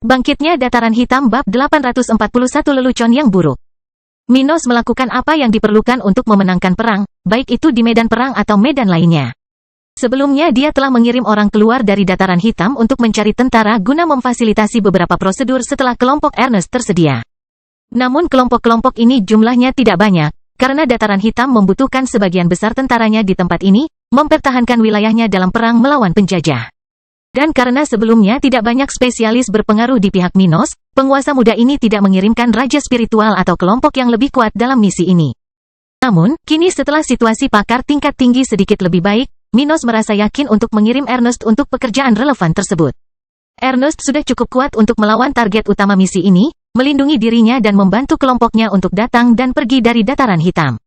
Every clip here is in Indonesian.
Bangkitnya Dataran Hitam bab 841 Lelucon yang buruk. Minos melakukan apa yang diperlukan untuk memenangkan perang, baik itu di medan perang atau medan lainnya. Sebelumnya dia telah mengirim orang keluar dari Dataran Hitam untuk mencari tentara guna memfasilitasi beberapa prosedur setelah kelompok Ernest tersedia. Namun kelompok-kelompok ini jumlahnya tidak banyak, karena Dataran Hitam membutuhkan sebagian besar tentaranya di tempat ini, mempertahankan wilayahnya dalam perang melawan penjajah. Dan karena sebelumnya tidak banyak spesialis berpengaruh di pihak Minos, penguasa muda ini tidak mengirimkan raja spiritual atau kelompok yang lebih kuat dalam misi ini. Namun, kini setelah situasi pakar tingkat tinggi sedikit lebih baik, Minos merasa yakin untuk mengirim Ernest untuk pekerjaan relevan tersebut. Ernest sudah cukup kuat untuk melawan target utama misi ini, melindungi dirinya dan membantu kelompoknya untuk datang dan pergi dari Dataran Hitam.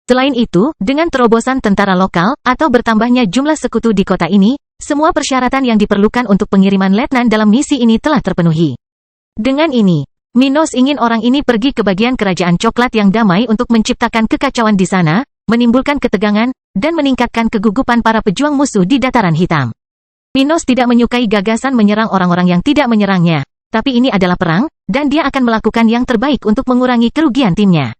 Selain itu, dengan terobosan tentara lokal, atau bertambahnya jumlah sekutu di kota ini, semua persyaratan yang diperlukan untuk pengiriman letnan dalam misi ini telah terpenuhi. Dengan ini, Minos ingin orang ini pergi ke bagian kerajaan coklat yang damai untuk menciptakan kekacauan di sana, menimbulkan ketegangan, dan meningkatkan kegugupan para pejuang musuh di Dataran Hitam. Minos tidak menyukai gagasan menyerang orang-orang yang tidak menyerangnya, tapi ini adalah perang, dan dia akan melakukan yang terbaik untuk mengurangi kerugian timnya.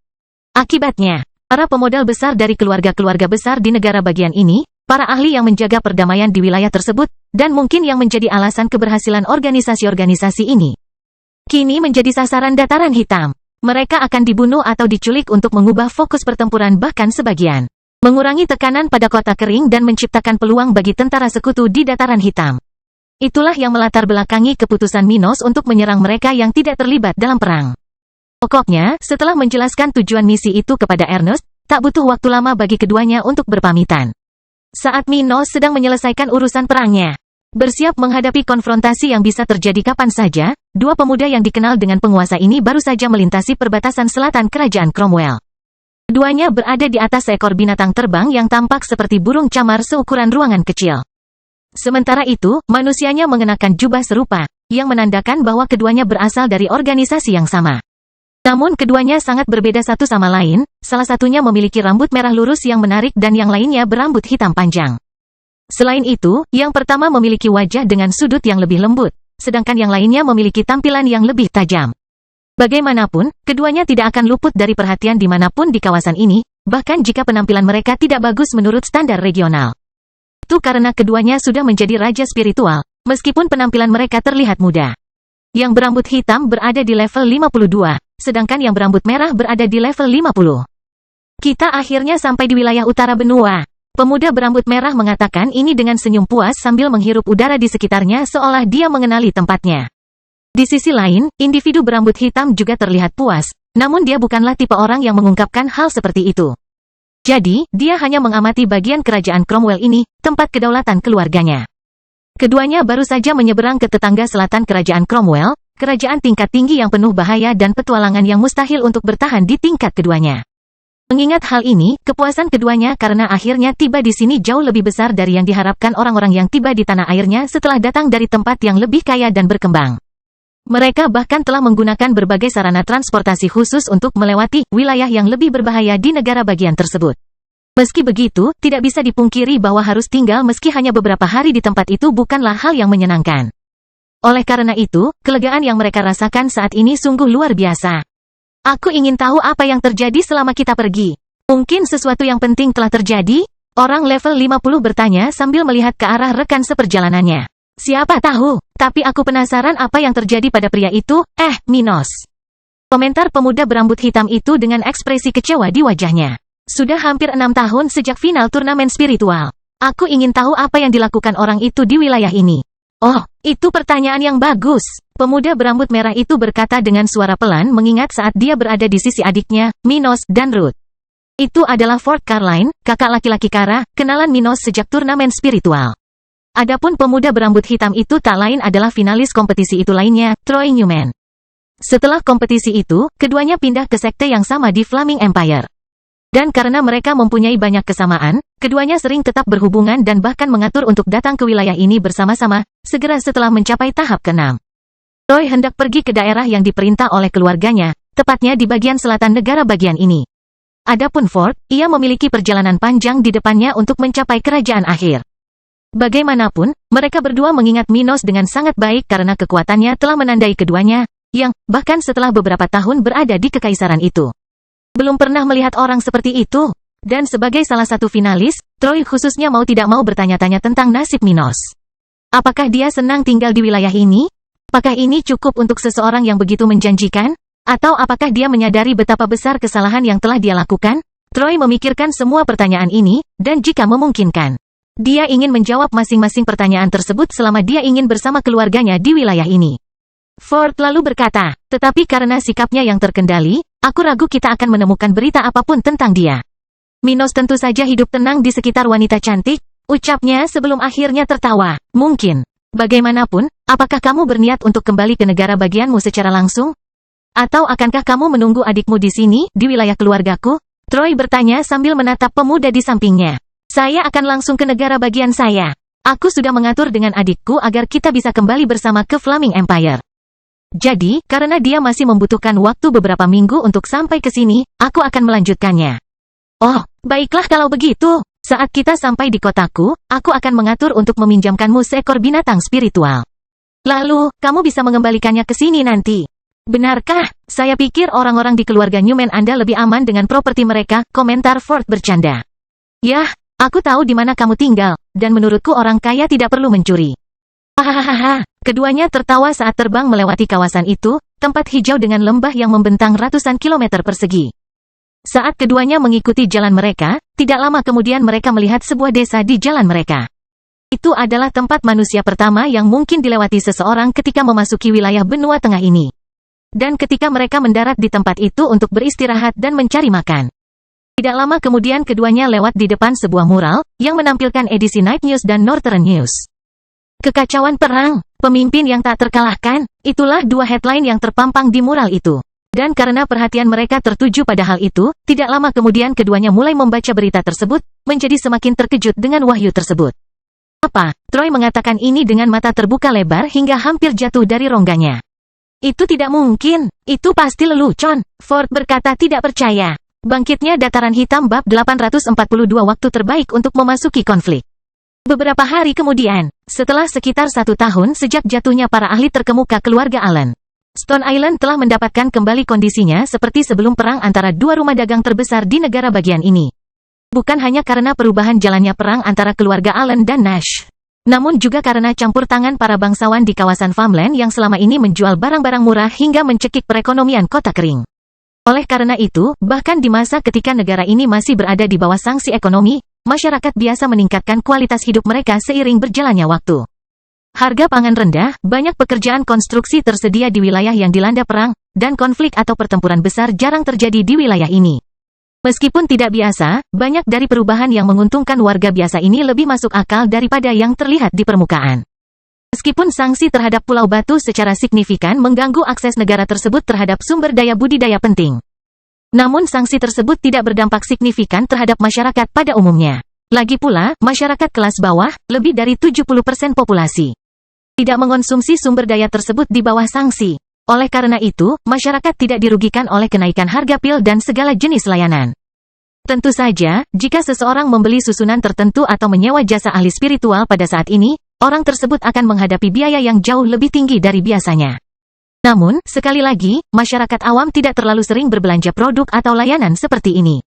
Akibatnya, para pemodal besar dari keluarga-keluarga besar di negara bagian ini, para ahli yang menjaga perdamaian di wilayah tersebut, dan mungkin yang menjadi alasan keberhasilan organisasi-organisasi ini, kini menjadi sasaran Dataran Hitam. Mereka akan dibunuh atau diculik untuk mengubah fokus pertempuran bahkan sebagian. Mengurangi tekanan pada kota kering dan menciptakan peluang bagi tentara sekutu di Dataran Hitam. Itulah yang melatar belakangi keputusan Minos untuk menyerang mereka yang tidak terlibat dalam perang. Pokoknya, setelah menjelaskan tujuan misi itu kepada Ernest, tak butuh waktu lama bagi keduanya untuk berpamitan. Saat Minos sedang menyelesaikan urusan perangnya, bersiap menghadapi konfrontasi yang bisa terjadi kapan saja, dua pemuda yang dikenal dengan penguasa ini baru saja melintasi perbatasan selatan kerajaan Cromwell. Keduanya berada di atas seekor binatang terbang yang tampak seperti burung camar seukuran ruangan kecil. Sementara itu, manusianya mengenakan jubah serupa, yang menandakan bahwa keduanya berasal dari organisasi yang sama. Namun keduanya sangat berbeda satu sama lain, salah satunya memiliki rambut merah lurus yang menarik dan yang lainnya berambut hitam panjang. Selain itu, yang pertama memiliki wajah dengan sudut yang lebih lembut, sedangkan yang lainnya memiliki tampilan yang lebih tajam. Bagaimanapun, keduanya tidak akan luput dari perhatian dimanapun di kawasan ini, bahkan jika penampilan mereka tidak bagus menurut standar regional. Itu karena keduanya sudah menjadi raja spiritual, meskipun penampilan mereka terlihat muda. Yang berambut hitam berada di level 52, sedangkan yang berambut merah berada di level 50. Kita akhirnya sampai di wilayah utara benua. Pemuda berambut merah mengatakan ini dengan senyum puas sambil menghirup udara di sekitarnya seolah dia mengenali tempatnya. Di sisi lain, individu berambut hitam juga terlihat puas, namun dia bukanlah tipe orang yang mengungkapkan hal seperti itu. Jadi, dia hanya mengamati bagian kerajaan Cromwell ini, tempat kedaulatan keluarganya. Keduanya baru saja menyeberang ke tetangga selatan kerajaan Cromwell, kerajaan tingkat tinggi yang penuh bahaya dan petualangan yang mustahil untuk bertahan di tingkat keduanya. Mengingat hal ini, kepuasan keduanya karena akhirnya tiba di sini jauh lebih besar dari yang diharapkan orang-orang yang tiba di tanah airnya setelah datang dari tempat yang lebih kaya dan berkembang. Mereka bahkan telah menggunakan berbagai sarana transportasi khusus untuk melewati wilayah yang lebih berbahaya di negara bagian tersebut. Meski begitu, tidak bisa dipungkiri bahwa harus tinggal meski hanya beberapa hari di tempat itu bukanlah hal yang menyenangkan. Oleh karena itu, kelegaan yang mereka rasakan saat ini sungguh luar biasa. Aku ingin tahu apa yang terjadi selama kita pergi. Mungkin sesuatu yang penting telah terjadi? Orang level 50 bertanya sambil melihat ke arah rekan seperjalanannya. Siapa tahu, tapi aku penasaran apa yang terjadi pada pria itu, Minos. Komentar pemuda berambut hitam itu dengan ekspresi kecewa di wajahnya. Sudah hampir 6 tahun sejak final turnamen spiritual. Aku ingin tahu apa yang dilakukan orang itu di wilayah ini. Oh, itu pertanyaan yang bagus. Pemuda berambut merah itu berkata dengan suara pelan mengingat saat dia berada di sisi adiknya, Minos, dan Ruth. Itu adalah Fort Caroline, kakak laki-laki Kara, kenalan Minos sejak turnamen spiritual. Adapun pemuda berambut hitam itu tak lain adalah finalis kompetisi itu lainnya, Troy Newman. Setelah kompetisi itu, keduanya pindah ke sekte yang sama di Flaming Empire. Dan karena mereka mempunyai banyak kesamaan, keduanya sering tetap berhubungan dan bahkan mengatur untuk datang ke wilayah ini bersama-sama, segera setelah mencapai tahap ke-6. Roy hendak pergi ke daerah yang diperintah oleh keluarganya, tepatnya di bagian selatan negara bagian ini. Adapun Ford, ia memiliki perjalanan panjang di depannya untuk mencapai kerajaan akhir. Bagaimanapun, mereka berdua mengingat Minos dengan sangat baik karena kekuatannya telah menandai keduanya, yang, bahkan setelah beberapa tahun berada di kekaisaran itu, belum pernah melihat orang seperti itu. Dan sebagai salah satu finalis, Troy khususnya mau tidak mau bertanya-tanya tentang nasib Minos. Apakah dia senang tinggal di wilayah ini? Apakah ini cukup untuk seseorang yang begitu menjanjikan? Atau apakah dia menyadari betapa besar kesalahan yang telah dia lakukan? Troy memikirkan semua pertanyaan ini, dan jika memungkinkan, dia ingin menjawab masing-masing pertanyaan tersebut selama dia ingin bersama keluarganya di wilayah ini. Ford lalu berkata, tetapi karena sikapnya yang terkendali, aku ragu kita akan menemukan berita apapun tentang dia. Minos tentu saja hidup tenang di sekitar wanita cantik, ucapnya sebelum akhirnya tertawa. Mungkin. Bagaimanapun, apakah kamu berniat untuk kembali ke negara bagianmu secara langsung? Atau akankah kamu menunggu adikmu di sini, di wilayah keluargaku? Troy bertanya sambil menatap pemuda di sampingnya. Saya akan langsung ke negara bagian saya. Aku sudah mengatur dengan adikku agar kita bisa kembali bersama ke Flaming Empire. Jadi, karena dia masih membutuhkan waktu beberapa minggu untuk sampai ke sini, aku akan melanjutkannya. Oh, baiklah kalau begitu. Saat kita sampai di kotaku, aku akan mengatur untuk meminjamkanmu seekor binatang spiritual. Lalu, kamu bisa mengembalikannya ke sini nanti. Benarkah? Saya pikir orang-orang di keluarga Newman Anda lebih aman dengan properti mereka, komentar Ford bercanda. Yah, aku tahu di mana kamu tinggal, dan menurutku orang kaya tidak perlu mencuri. Hahaha, keduanya tertawa saat terbang melewati kawasan itu, tempat hijau dengan lembah yang membentang ratusan kilometer persegi. Saat keduanya mengikuti jalan mereka, tidak lama kemudian mereka melihat sebuah desa di jalan mereka. Itu adalah tempat manusia pertama yang mungkin dilewati seseorang ketika memasuki wilayah benua tengah ini. Dan ketika mereka mendarat di tempat itu untuk beristirahat dan mencari makan. Tidak lama kemudian keduanya lewat di depan sebuah mural, yang menampilkan edisi Night News dan Northern News. Kekacauan perang, pemimpin yang tak terkalahkan, itulah dua headline yang terpampang di mural itu. Dan karena perhatian mereka tertuju pada hal itu, tidak lama kemudian keduanya mulai membaca berita tersebut, menjadi semakin terkejut dengan wahyu tersebut. Apa? Troy mengatakan ini dengan mata terbuka lebar hingga hampir jatuh dari rongganya. Itu tidak mungkin, itu pasti lelucon, Ford berkata tidak percaya. Bangkitnya Dataran Hitam bab 842 waktu terbaik untuk memasuki konflik. Beberapa hari kemudian, setelah sekitar 1 tahun sejak jatuhnya para ahli terkemuka keluarga Allen, Stone Island telah mendapatkan kembali kondisinya seperti sebelum perang antara dua rumah dagang terbesar di negara bagian ini. Bukan hanya karena perubahan jalannya perang antara keluarga Allen dan Nash, namun juga karena campur tangan para bangsawan di kawasan farmland yang selama ini menjual barang-barang murah hingga mencekik perekonomian kota kering. Oleh karena itu, bahkan di masa ketika negara ini masih berada di bawah sanksi ekonomi, masyarakat biasa meningkatkan kualitas hidup mereka seiring berjalannya waktu. Harga pangan rendah, banyak pekerjaan konstruksi tersedia di wilayah yang dilanda perang, dan konflik atau pertempuran besar jarang terjadi di wilayah ini. Meskipun tidak biasa, banyak dari perubahan yang menguntungkan warga biasa ini lebih masuk akal daripada yang terlihat di permukaan. Meskipun sanksi terhadap Pulau Batu secara signifikan mengganggu akses negara tersebut terhadap sumber daya budidaya penting. Namun sanksi tersebut tidak berdampak signifikan terhadap masyarakat pada umumnya. Lagi pula, masyarakat kelas bawah, lebih dari 70% populasi, tidak mengonsumsi sumber daya tersebut di bawah sanksi. Oleh karena itu, masyarakat tidak dirugikan oleh kenaikan harga pil dan segala jenis layanan. Tentu saja, jika seseorang membeli susunan tertentu atau menyewa jasa ahli spiritual pada saat ini, orang tersebut akan menghadapi biaya yang jauh lebih tinggi dari biasanya. Namun, sekali lagi, masyarakat awam tidak terlalu sering berbelanja produk atau layanan seperti ini.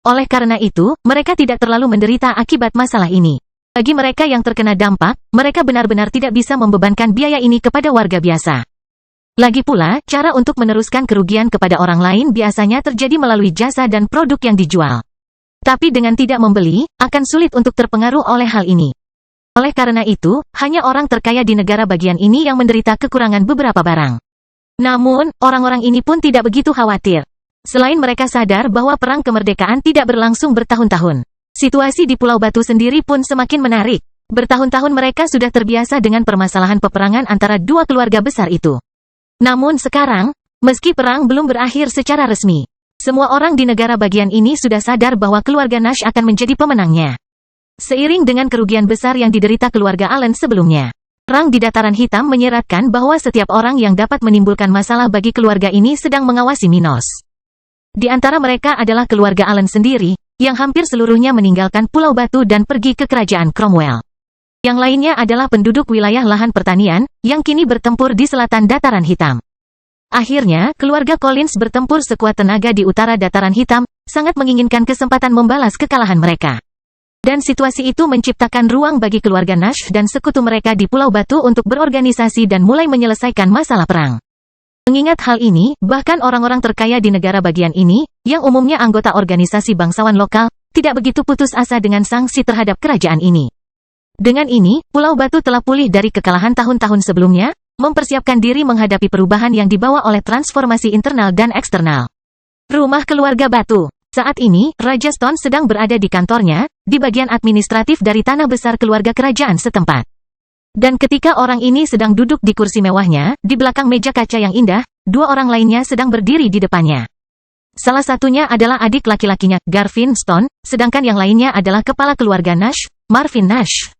Oleh karena itu, mereka tidak terlalu menderita akibat masalah ini. Bagi mereka yang terkena dampak, mereka benar-benar tidak bisa membebankan biaya ini kepada warga biasa. Lagi pula, cara untuk meneruskan kerugian kepada orang lain biasanya terjadi melalui jasa dan produk yang dijual. Tapi dengan tidak membeli, akan sulit untuk terpengaruh oleh hal ini. Oleh karena itu, hanya orang terkaya di negara bagian ini yang menderita kekurangan beberapa barang. Namun, orang-orang ini pun tidak begitu khawatir. Selain mereka sadar bahwa perang kemerdekaan tidak berlangsung bertahun-tahun, situasi di Pulau Batu sendiri pun semakin menarik. Bertahun-tahun mereka sudah terbiasa dengan permasalahan peperangan antara dua keluarga besar itu. Namun sekarang, meski perang belum berakhir secara resmi, semua orang di negara bagian ini sudah sadar bahwa keluarga Nash akan menjadi pemenangnya. Seiring dengan kerugian besar yang diderita keluarga Allen sebelumnya, perang di Dataran Hitam menyeratkan bahwa setiap orang yang dapat menimbulkan masalah bagi keluarga ini sedang mengawasi Minos. Di antara mereka adalah keluarga Allen sendiri, yang hampir seluruhnya meninggalkan Pulau Batu dan pergi ke kerajaan Cromwell. Yang lainnya adalah penduduk wilayah lahan pertanian, yang kini bertempur di selatan Dataran Hitam. Akhirnya, keluarga Collins bertempur sekuat tenaga di utara Dataran Hitam, sangat menginginkan kesempatan membalas kekalahan mereka. Dan situasi itu menciptakan ruang bagi keluarga Nash dan sekutu mereka di Pulau Batu untuk berorganisasi dan mulai menyelesaikan masalah perang. Mengingat hal ini, bahkan orang-orang terkaya di negara bagian ini, yang umumnya anggota organisasi bangsawan lokal, tidak begitu putus asa dengan sanksi terhadap kerajaan ini. Dengan ini, Pulau Batu telah pulih dari kekalahan tahun-tahun sebelumnya, mempersiapkan diri menghadapi perubahan yang dibawa oleh transformasi internal dan eksternal. Rumah keluarga Batu. Saat ini, Raja Stone sedang berada di kantornya, di bagian administratif dari tanah besar keluarga kerajaan setempat. Dan ketika orang ini sedang duduk di kursi mewahnya, di belakang meja kaca yang indah, dua orang lainnya sedang berdiri di depannya. Salah satunya adalah adik laki-lakinya, Garvin Stone, sedangkan yang lainnya adalah kepala keluarga Nash, Marvin Nash.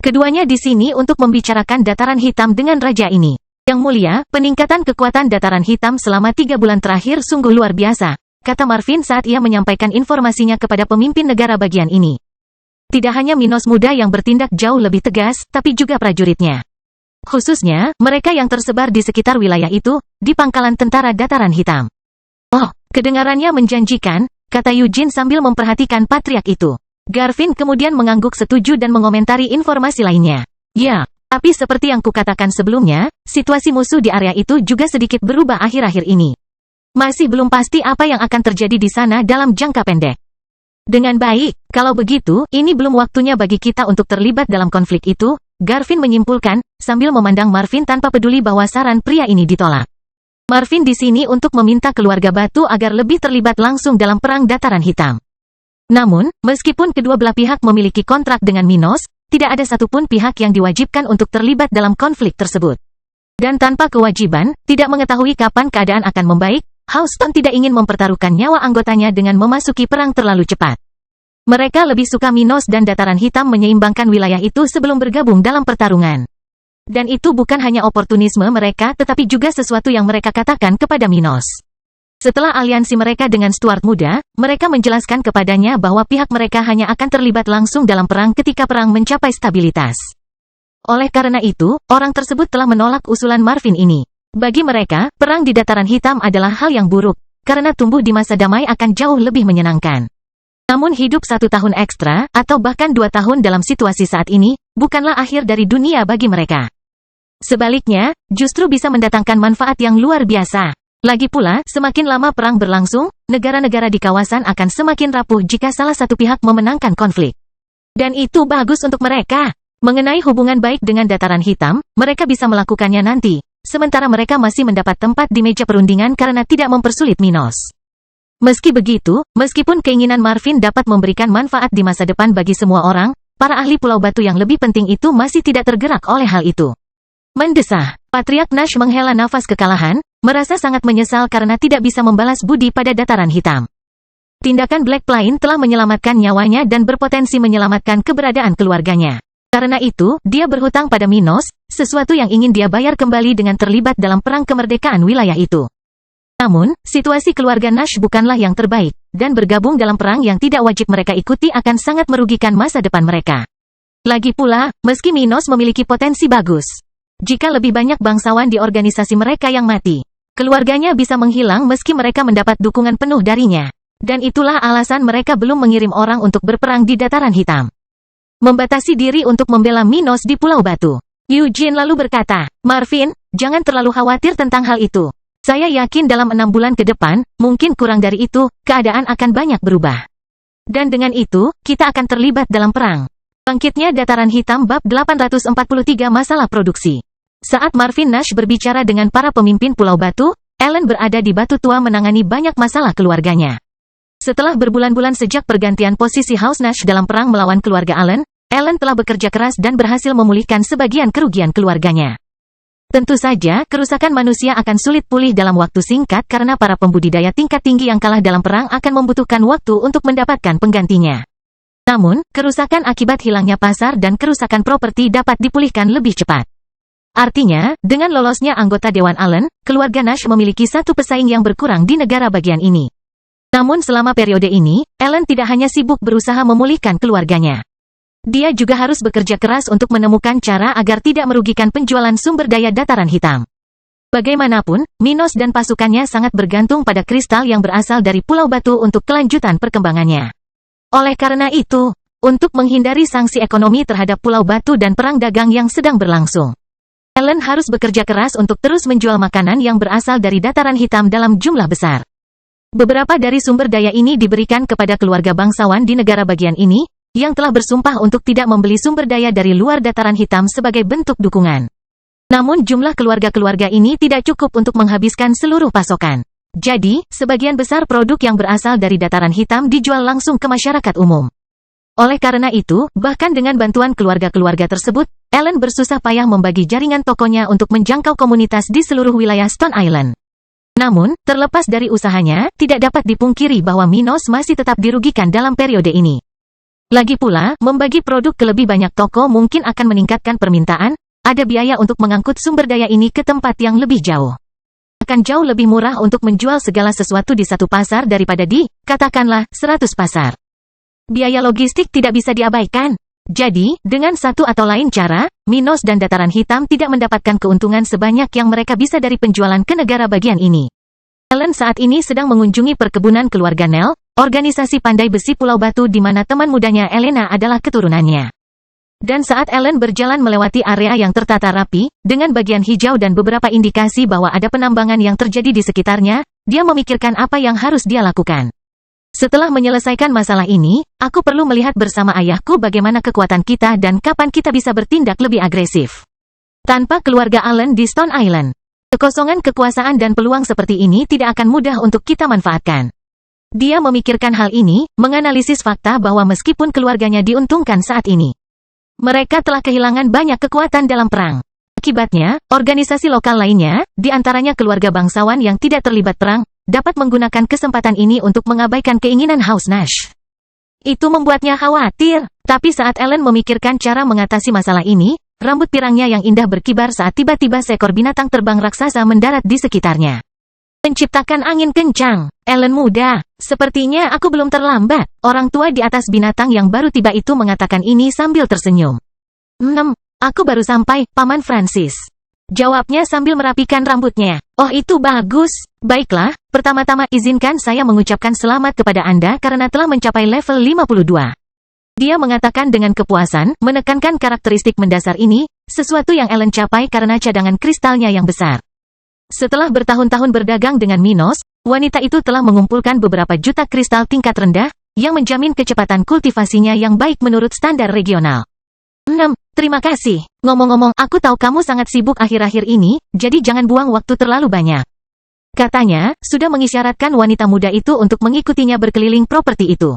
Keduanya di sini untuk membicarakan Dataran Hitam dengan raja ini. Yang mulia, peningkatan kekuatan Dataran Hitam selama 3 bulan terakhir sungguh luar biasa, kata Marvin saat ia menyampaikan informasinya kepada pemimpin negara bagian ini. Tidak hanya Minos muda yang bertindak jauh lebih tegas, tapi juga prajuritnya. Khususnya, mereka yang tersebar di sekitar wilayah itu, di pangkalan tentara Dataran Hitam. Oh, kedengarannya menjanjikan, kata Eugene sambil memperhatikan patriark itu. Garvin kemudian mengangguk setuju dan mengomentari informasi lainnya. Ya, tapi seperti yang kukatakan sebelumnya, situasi musuh di area itu juga sedikit berubah akhir-akhir ini. Masih belum pasti apa yang akan terjadi di sana dalam jangka pendek. Dengan baik, kalau begitu, ini belum waktunya bagi kita untuk terlibat dalam konflik itu, Garvin menyimpulkan, sambil memandang Marvin tanpa peduli bahwa saran pria ini ditolak. Marvin di sini untuk meminta keluarga Batu agar lebih terlibat langsung dalam perang Dataran Hitam. Namun, meskipun kedua belah pihak memiliki kontrak dengan Minos, tidak ada satupun pihak yang diwajibkan untuk terlibat dalam konflik tersebut. Dan tanpa kewajiban, tidak mengetahui kapan keadaan akan membaik, Houston tidak ingin mempertaruhkan nyawa anggotanya dengan memasuki perang terlalu cepat. Mereka lebih suka Minos dan Dataran Hitam menyeimbangkan wilayah itu sebelum bergabung dalam pertarungan. Dan itu bukan hanya oportunisme mereka tetapi juga sesuatu yang mereka katakan kepada Minos. Setelah aliansi mereka dengan Stuart Muda, mereka menjelaskan kepadanya bahwa pihak mereka hanya akan terlibat langsung dalam perang ketika perang mencapai stabilitas. Oleh karena itu, orang tersebut telah menolak usulan Marvin ini. Bagi mereka, perang di Dataran Hitam adalah hal yang buruk, karena tumbuh di masa damai akan jauh lebih menyenangkan. Namun hidup 1 tahun ekstra, atau bahkan 2 tahun dalam situasi saat ini, bukanlah akhir dari dunia bagi mereka. Sebaliknya, justru bisa mendatangkan manfaat yang luar biasa. Lagi pula, semakin lama perang berlangsung, negara-negara di kawasan akan semakin rapuh jika salah satu pihak memenangkan konflik. Dan itu bagus untuk mereka. Mengenai hubungan baik dengan Dataran Hitam, mereka bisa melakukannya nanti, sementara mereka masih mendapat tempat di meja perundingan karena tidak mempersulit Minos. Meski begitu, meskipun keinginan Marvin dapat memberikan manfaat di masa depan bagi semua orang, para ahli Pulau Batu yang lebih penting itu masih tidak tergerak oleh hal itu. Mendesah, Patriark Nash menghela nafas kekalahan, merasa sangat menyesal karena tidak bisa membalas budi pada Dataran Hitam. Tindakan Black Plain telah menyelamatkan nyawanya dan berpotensi menyelamatkan keberadaan keluarganya. Karena itu, dia berhutang pada Minos, sesuatu yang ingin dia bayar kembali dengan terlibat dalam perang kemerdekaan wilayah itu. Namun, situasi keluarga Nash bukanlah yang terbaik, dan bergabung dalam perang yang tidak wajib mereka ikuti akan sangat merugikan masa depan mereka. Lagi pula, meski Minos memiliki potensi bagus, jika lebih banyak bangsawan di organisasi mereka yang mati, keluarganya bisa menghilang meski mereka mendapat dukungan penuh darinya. Dan itulah alasan mereka belum mengirim orang untuk berperang di Dataran Hitam. Membatasi diri untuk membela Minos di Pulau Batu. Eugene lalu berkata, Marvin, jangan terlalu khawatir tentang hal itu. Saya yakin dalam 6 bulan ke depan, mungkin kurang dari itu, keadaan akan banyak berubah. Dan dengan itu, kita akan terlibat dalam perang. Bangkitnya Dataran Hitam bab 843 masalah produksi. Saat Marvin Nash berbicara dengan para pemimpin Pulau Batu, Ellen berada di Batu Tua menangani banyak masalah keluarganya. Setelah berbulan-bulan sejak pergantian posisi House Nash dalam perang melawan keluarga Allen, Ellen telah bekerja keras dan berhasil memulihkan sebagian kerugian keluarganya. Tentu saja, kerusakan manusia akan sulit pulih dalam waktu singkat karena para pembudidaya tingkat tinggi yang kalah dalam perang akan membutuhkan waktu untuk mendapatkan penggantinya. Namun, kerusakan akibat hilangnya pasar dan kerusakan properti dapat dipulihkan lebih cepat. Artinya, dengan lolosnya anggota Dewan Allen, keluarga Nash memiliki satu pesaing yang berkurang di negara bagian ini. Namun selama periode ini, Ellen tidak hanya sibuk berusaha memulihkan keluarganya. Dia juga harus bekerja keras untuk menemukan cara agar tidak merugikan penjualan sumber daya dataran hitam. Bagaimanapun, Minos dan pasukannya sangat bergantung pada kristal yang berasal dari Pulau Batu untuk kelanjutan perkembangannya. Oleh karena itu, untuk menghindari sanksi ekonomi terhadap Pulau Batu dan perang dagang yang sedang berlangsung, Ellen harus bekerja keras untuk terus menjual makanan yang berasal dari dataran hitam dalam jumlah besar. Beberapa dari sumber daya ini diberikan kepada keluarga bangsawan di negara bagian ini, yang telah bersumpah untuk tidak membeli sumber daya dari luar dataran hitam sebagai bentuk dukungan. Namun jumlah keluarga-keluarga ini tidak cukup untuk menghabiskan seluruh pasokan. Jadi, sebagian besar produk yang berasal dari dataran hitam dijual langsung ke masyarakat umum. Oleh karena itu, bahkan dengan bantuan keluarga-keluarga tersebut, Ellen bersusah payah membagi jaringan tokonya untuk menjangkau komunitas di seluruh wilayah Stone Island. Namun, terlepas dari usahanya, tidak dapat dipungkiri bahwa Minos masih tetap dirugikan dalam periode ini. Lagi pula, membagi produk ke lebih banyak toko mungkin akan meningkatkan permintaan, ada biaya untuk mengangkut sumber daya ini ke tempat yang lebih jauh. Akan jauh lebih murah untuk menjual segala sesuatu di satu pasar daripada di, katakanlah, 100 pasar. Biaya logistik tidak bisa diabaikan. Jadi, dengan satu atau lain cara, Minos dan dataran hitam tidak mendapatkan keuntungan sebanyak yang mereka bisa dari penjualan ke negara bagian ini. Ellen saat ini sedang mengunjungi perkebunan keluarga Nell, organisasi pandai besi Pulau Batu di mana teman mudanya Elena adalah keturunannya. Dan saat Ellen berjalan melewati area yang tertata rapi, dengan bagian hijau dan beberapa indikasi bahwa ada penambangan yang terjadi di sekitarnya, dia memikirkan apa yang harus dia lakukan. Setelah menyelesaikan masalah ini, aku perlu melihat bersama ayahku bagaimana kekuatan kita dan kapan kita bisa bertindak lebih agresif. Tanpa keluarga Allen di Stone Island, kekosongan kekuasaan dan peluang seperti ini tidak akan mudah untuk kita manfaatkan. Dia memikirkan hal ini, menganalisis fakta bahwa meskipun keluarganya diuntungkan saat ini, mereka telah kehilangan banyak kekuatan dalam perang. Akibatnya, organisasi lokal lainnya, di antaranya keluarga bangsawan yang tidak terlibat perang, dapat menggunakan kesempatan ini untuk mengabaikan keinginan House Nash. Itu membuatnya khawatir, tapi saat Ellen memikirkan cara mengatasi masalah ini, rambut pirangnya yang indah berkibar saat tiba-tiba seekor binatang terbang raksasa mendarat di sekitarnya. Menciptakan angin kencang. Ellen muda, sepertinya aku belum terlambat. Orang tua di atas binatang yang baru tiba itu mengatakan ini sambil tersenyum. Aku baru sampai, Paman Francis. Jawabnya sambil merapikan rambutnya. Oh itu bagus. Baiklah, pertama-tama izinkan saya mengucapkan selamat kepada Anda karena telah mencapai level 52. Dia mengatakan dengan kepuasan, menekankan karakteristik mendasar ini, sesuatu yang Ellen capai karena cadangan kristalnya yang besar. Setelah bertahun-tahun berdagang dengan Minos, wanita itu telah mengumpulkan beberapa juta kristal tingkat rendah, yang menjamin kecepatan kultivasinya yang baik menurut standar regional. Terima kasih. Ngomong-ngomong, aku tahu kamu sangat sibuk akhir-akhir ini, jadi jangan buang waktu terlalu banyak. Katanya, sudah mengisyaratkan wanita muda itu untuk mengikutinya berkeliling properti itu.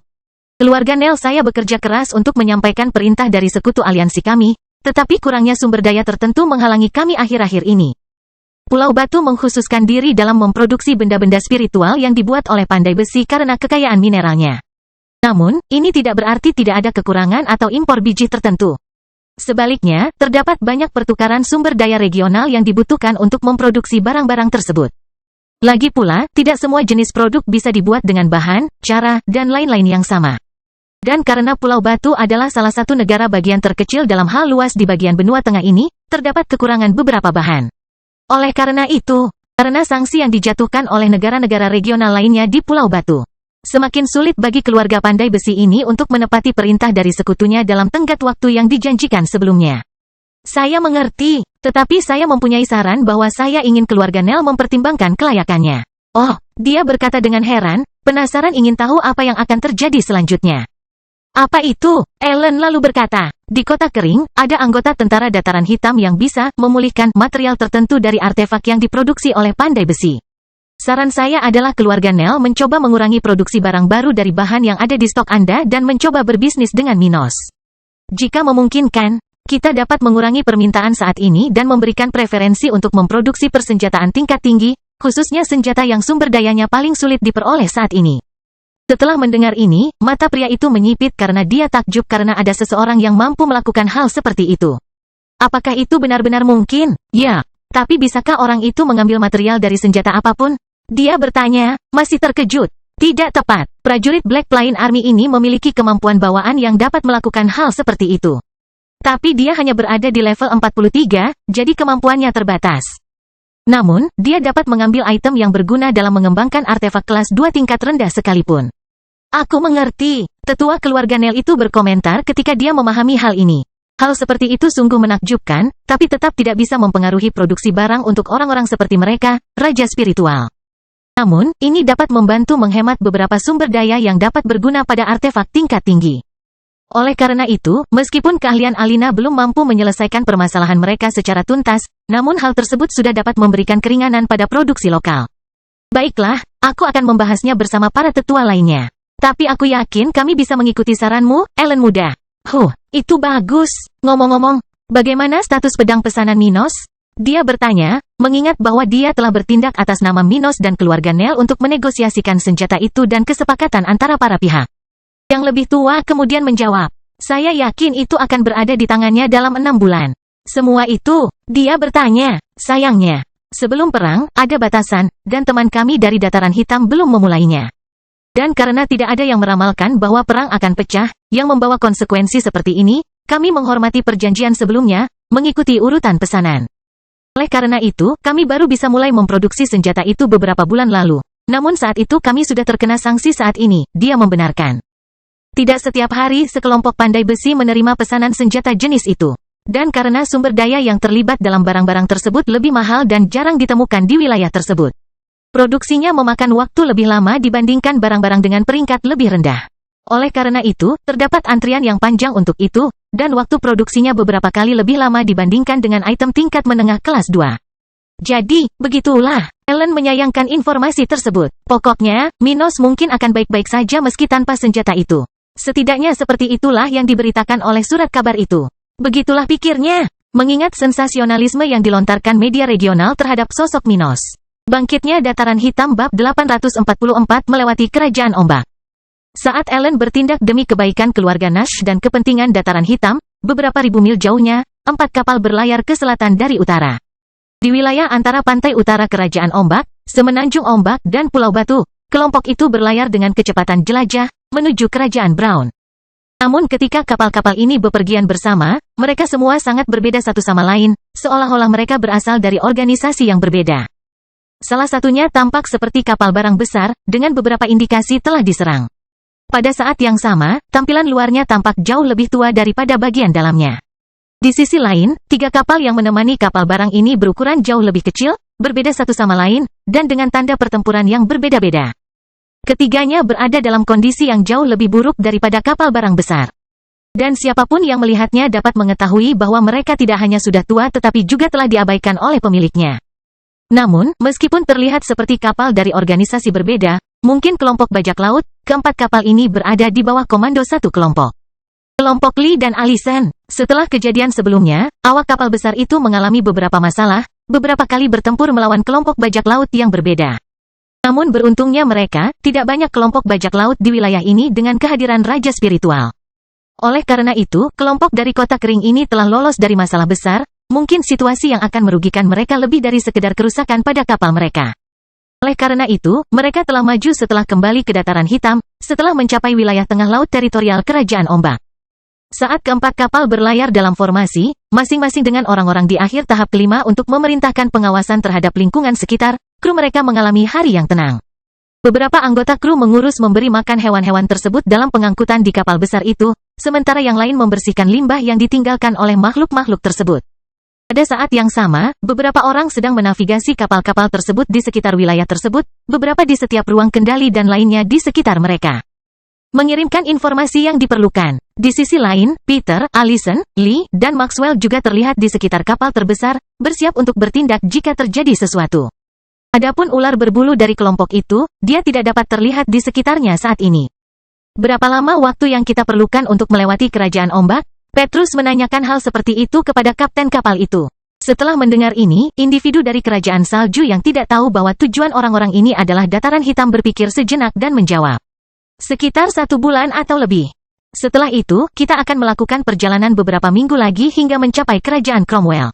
Keluarga Nell saya bekerja keras untuk menyampaikan perintah dari sekutu aliansi kami, tetapi kurangnya sumber daya tertentu menghalangi kami akhir-akhir ini. Pulau Batu mengkhususkan diri dalam memproduksi benda-benda spiritual yang dibuat oleh pandai besi karena kekayaan mineralnya. Namun, ini tidak berarti tidak ada kekurangan atau impor biji tertentu. Sebaliknya, terdapat banyak pertukaran sumber daya regional yang dibutuhkan untuk memproduksi barang-barang tersebut. Lagi pula, tidak semua jenis produk bisa dibuat dengan bahan, cara, dan lain-lain yang sama. Dan karena Pulau Batu adalah salah satu negara bagian terkecil dalam hal luas di bagian benua tengah ini, terdapat kekurangan beberapa bahan. Oleh karena itu, karena sanksi yang dijatuhkan oleh negara-negara regional lainnya di Pulau Batu, semakin sulit bagi keluarga pandai besi ini untuk menepati perintah dari sekutunya dalam tenggat waktu yang dijanjikan sebelumnya. Saya mengerti, tetapi saya mempunyai saran bahwa saya ingin keluarga Nell mempertimbangkan kelayakannya. Oh, dia berkata dengan heran, penasaran ingin tahu apa yang akan terjadi selanjutnya. Apa itu? Ellen lalu berkata, di kota kering, ada anggota tentara dataran hitam yang bisa memulihkan material tertentu dari artefak yang diproduksi oleh pandai besi. Saran saya adalah keluarga Nell mencoba mengurangi produksi barang baru dari bahan yang ada di stok Anda dan mencoba berbisnis dengan Minos. Jika memungkinkan, kita dapat mengurangi permintaan saat ini dan memberikan preferensi untuk memproduksi persenjataan tingkat tinggi, khususnya senjata yang sumber dayanya paling sulit diperoleh saat ini. Setelah mendengar ini, mata pria itu menyipit karena dia takjub karena ada seseorang yang mampu melakukan hal seperti itu. Apakah itu benar-benar mungkin? Ya, tapi bisakah orang itu mengambil material dari senjata apapun? Dia bertanya, masih terkejut. Tidak tepat. Prajurit Black Plain Army ini memiliki kemampuan bawaan yang dapat melakukan hal seperti itu. Tapi dia hanya berada di level 43, jadi kemampuannya terbatas. Namun, dia dapat mengambil item yang berguna dalam mengembangkan artefak kelas 2 tingkat rendah sekalipun. Aku mengerti. Tetua keluarga Nel itu berkomentar ketika dia memahami hal ini. Hal seperti itu sungguh menakjubkan, tapi tetap tidak bisa mempengaruhi produksi barang untuk orang-orang seperti mereka, raja spiritual. Namun, ini dapat membantu menghemat beberapa sumber daya yang dapat berguna pada artefak tingkat tinggi. Oleh karena itu, meskipun keahlian Alina belum mampu menyelesaikan permasalahan mereka secara tuntas, namun hal tersebut sudah dapat memberikan keringanan pada produksi lokal. Baiklah, aku akan membahasnya bersama para tetua lainnya. Tapi aku yakin kami bisa mengikuti saranmu, Ellen muda. Itu bagus. Ngomong-ngomong, bagaimana status pedang pesanan Minos? Dia bertanya, mengingat bahwa dia telah bertindak atas nama Minos dan keluarga Nel untuk menegosiasikan senjata itu dan kesepakatan antara para pihak. Yang lebih tua kemudian menjawab, saya yakin itu akan berada di tangannya dalam 6 bulan. Semua itu, dia bertanya, sayangnya, sebelum perang, ada batasan, dan teman kami dari Dataran Hitam belum memulainya. Dan karena tidak ada yang meramalkan bahwa perang akan pecah, yang membawa konsekuensi seperti ini, kami menghormati perjanjian sebelumnya, mengikuti urutan pesanan. Oleh karena itu, kami baru bisa mulai memproduksi senjata itu beberapa bulan lalu. Namun saat itu kami sudah terkena sanksi saat ini, dia membenarkan. Tidak setiap hari sekelompok pandai besi menerima pesanan senjata jenis itu. Dan karena sumber daya yang terlibat dalam barang-barang tersebut lebih mahal dan jarang ditemukan di wilayah tersebut. Produksinya memakan waktu lebih lama dibandingkan barang-barang dengan peringkat lebih rendah. Oleh karena itu, terdapat antrian yang panjang untuk itu, dan waktu produksinya beberapa kali lebih lama dibandingkan dengan item tingkat menengah kelas 2. Jadi, begitulah. Ellen menyayangkan informasi tersebut. Pokoknya, Minos mungkin akan baik-baik saja meski tanpa senjata itu. Setidaknya seperti itulah yang diberitakan oleh surat kabar itu. Begitulah pikirnya, mengingat sensasionalisme yang dilontarkan media regional terhadap sosok Minos. Bangkitnya Dataran Hitam bab 844 melewati Kerajaan Ombak. Saat Ellen bertindak demi kebaikan keluarga Nash dan kepentingan Dataran Hitam, beberapa ribu mil jauhnya, 4 kapal berlayar ke selatan dari utara. Di wilayah antara pantai utara Kerajaan Ombak, Semenanjung Ombak dan Pulau Batu, kelompok itu berlayar dengan kecepatan jelajah, menuju Kerajaan Brown. Namun ketika kapal-kapal ini bepergian bersama, mereka semua sangat berbeda satu sama lain, seolah-olah mereka berasal dari organisasi yang berbeda. Salah satunya tampak seperti kapal barang besar, dengan beberapa indikasi telah diserang. Pada saat yang sama, tampilan luarnya tampak jauh lebih tua daripada bagian dalamnya. Di sisi lain, 3 kapal yang menemani kapal barang ini berukuran jauh lebih kecil, berbeda satu sama lain, dan dengan tanda pertempuran yang berbeda-beda. Ketiganya berada dalam kondisi yang jauh lebih buruk daripada kapal barang besar. Dan siapapun yang melihatnya dapat mengetahui bahwa mereka tidak hanya sudah tua tetapi juga telah diabaikan oleh pemiliknya. Namun, meskipun terlihat seperti kapal dari organisasi berbeda, mungkin kelompok bajak laut, keempat kapal ini berada di bawah komando satu kelompok. Kelompok Lee dan Allison. Setelah kejadian sebelumnya, awak kapal besar itu mengalami beberapa masalah, beberapa kali bertempur melawan kelompok bajak laut yang berbeda. Namun beruntungnya mereka, tidak banyak kelompok bajak laut di wilayah ini dengan kehadiran Raja Spiritual. Oleh karena itu, kelompok dari kota kering ini telah lolos dari masalah besar, mungkin situasi yang akan merugikan mereka lebih dari sekedar kerusakan pada kapal mereka. Oleh karena itu, mereka telah maju setelah kembali ke Dataran Hitam, setelah mencapai wilayah tengah laut teritorial Kerajaan Ombak. Saat keempat kapal berlayar dalam formasi, masing-masing dengan orang-orang di akhir tahap kelima untuk memerintahkan pengawasan terhadap lingkungan sekitar, kru mereka mengalami hari yang tenang. Beberapa anggota kru mengurus memberi makan hewan-hewan tersebut dalam pengangkutan di kapal besar itu, sementara yang lain membersihkan limbah yang ditinggalkan oleh makhluk-makhluk tersebut. Pada saat yang sama, beberapa orang sedang menavigasi kapal-kapal tersebut di sekitar wilayah tersebut, beberapa di setiap ruang kendali dan lainnya di sekitar mereka. Mengirimkan informasi yang diperlukan. Di sisi lain, Peter, Allison, Lee, dan Maxwell juga terlihat di sekitar kapal terbesar, bersiap untuk bertindak jika terjadi sesuatu. Adapun ular berbulu dari kelompok itu, dia tidak dapat terlihat di sekitarnya saat ini. Berapa lama waktu yang kita perlukan untuk melewati Kerajaan Ombak? Petrus menanyakan hal seperti itu kepada kapten kapal itu. Setelah mendengar ini, individu dari Kerajaan Salju yang tidak tahu bahwa tujuan orang-orang ini adalah Dataran Hitam berpikir sejenak dan menjawab. Sekitar 1 bulan atau lebih. Setelah itu, kita akan melakukan perjalanan beberapa minggu lagi hingga mencapai Kerajaan Cromwell.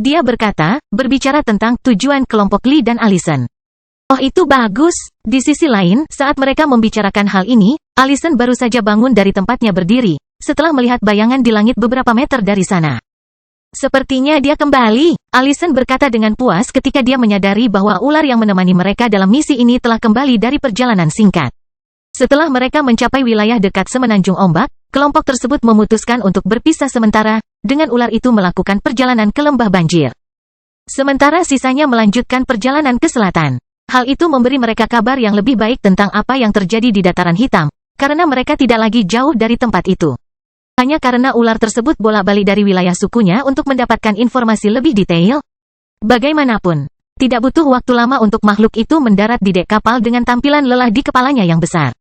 Dia berkata, berbicara tentang tujuan kelompok Lee dan Allison. Oh itu bagus. Di sisi lain, saat mereka membicarakan hal ini, Allison baru saja bangun dari tempatnya berdiri, setelah melihat bayangan di langit beberapa meter dari sana. Sepertinya dia kembali, Allison berkata dengan puas ketika dia menyadari bahwa ular yang menemani mereka dalam misi ini telah kembali dari perjalanan singkat. Setelah mereka mencapai wilayah dekat semenanjung ombak, kelompok tersebut memutuskan untuk berpisah sementara, dengan ular itu melakukan perjalanan ke lembah banjir. Sementara sisanya melanjutkan perjalanan ke selatan. Hal itu memberi mereka kabar yang lebih baik tentang apa yang terjadi di dataran hitam, karena mereka tidak lagi jauh dari tempat itu. Hanya karena ular tersebut bolak-balik dari wilayah sukunya untuk mendapatkan informasi lebih detail. Bagaimanapun, tidak butuh waktu lama untuk makhluk itu mendarat di dek kapal dengan tampilan lelah di kepalanya yang besar.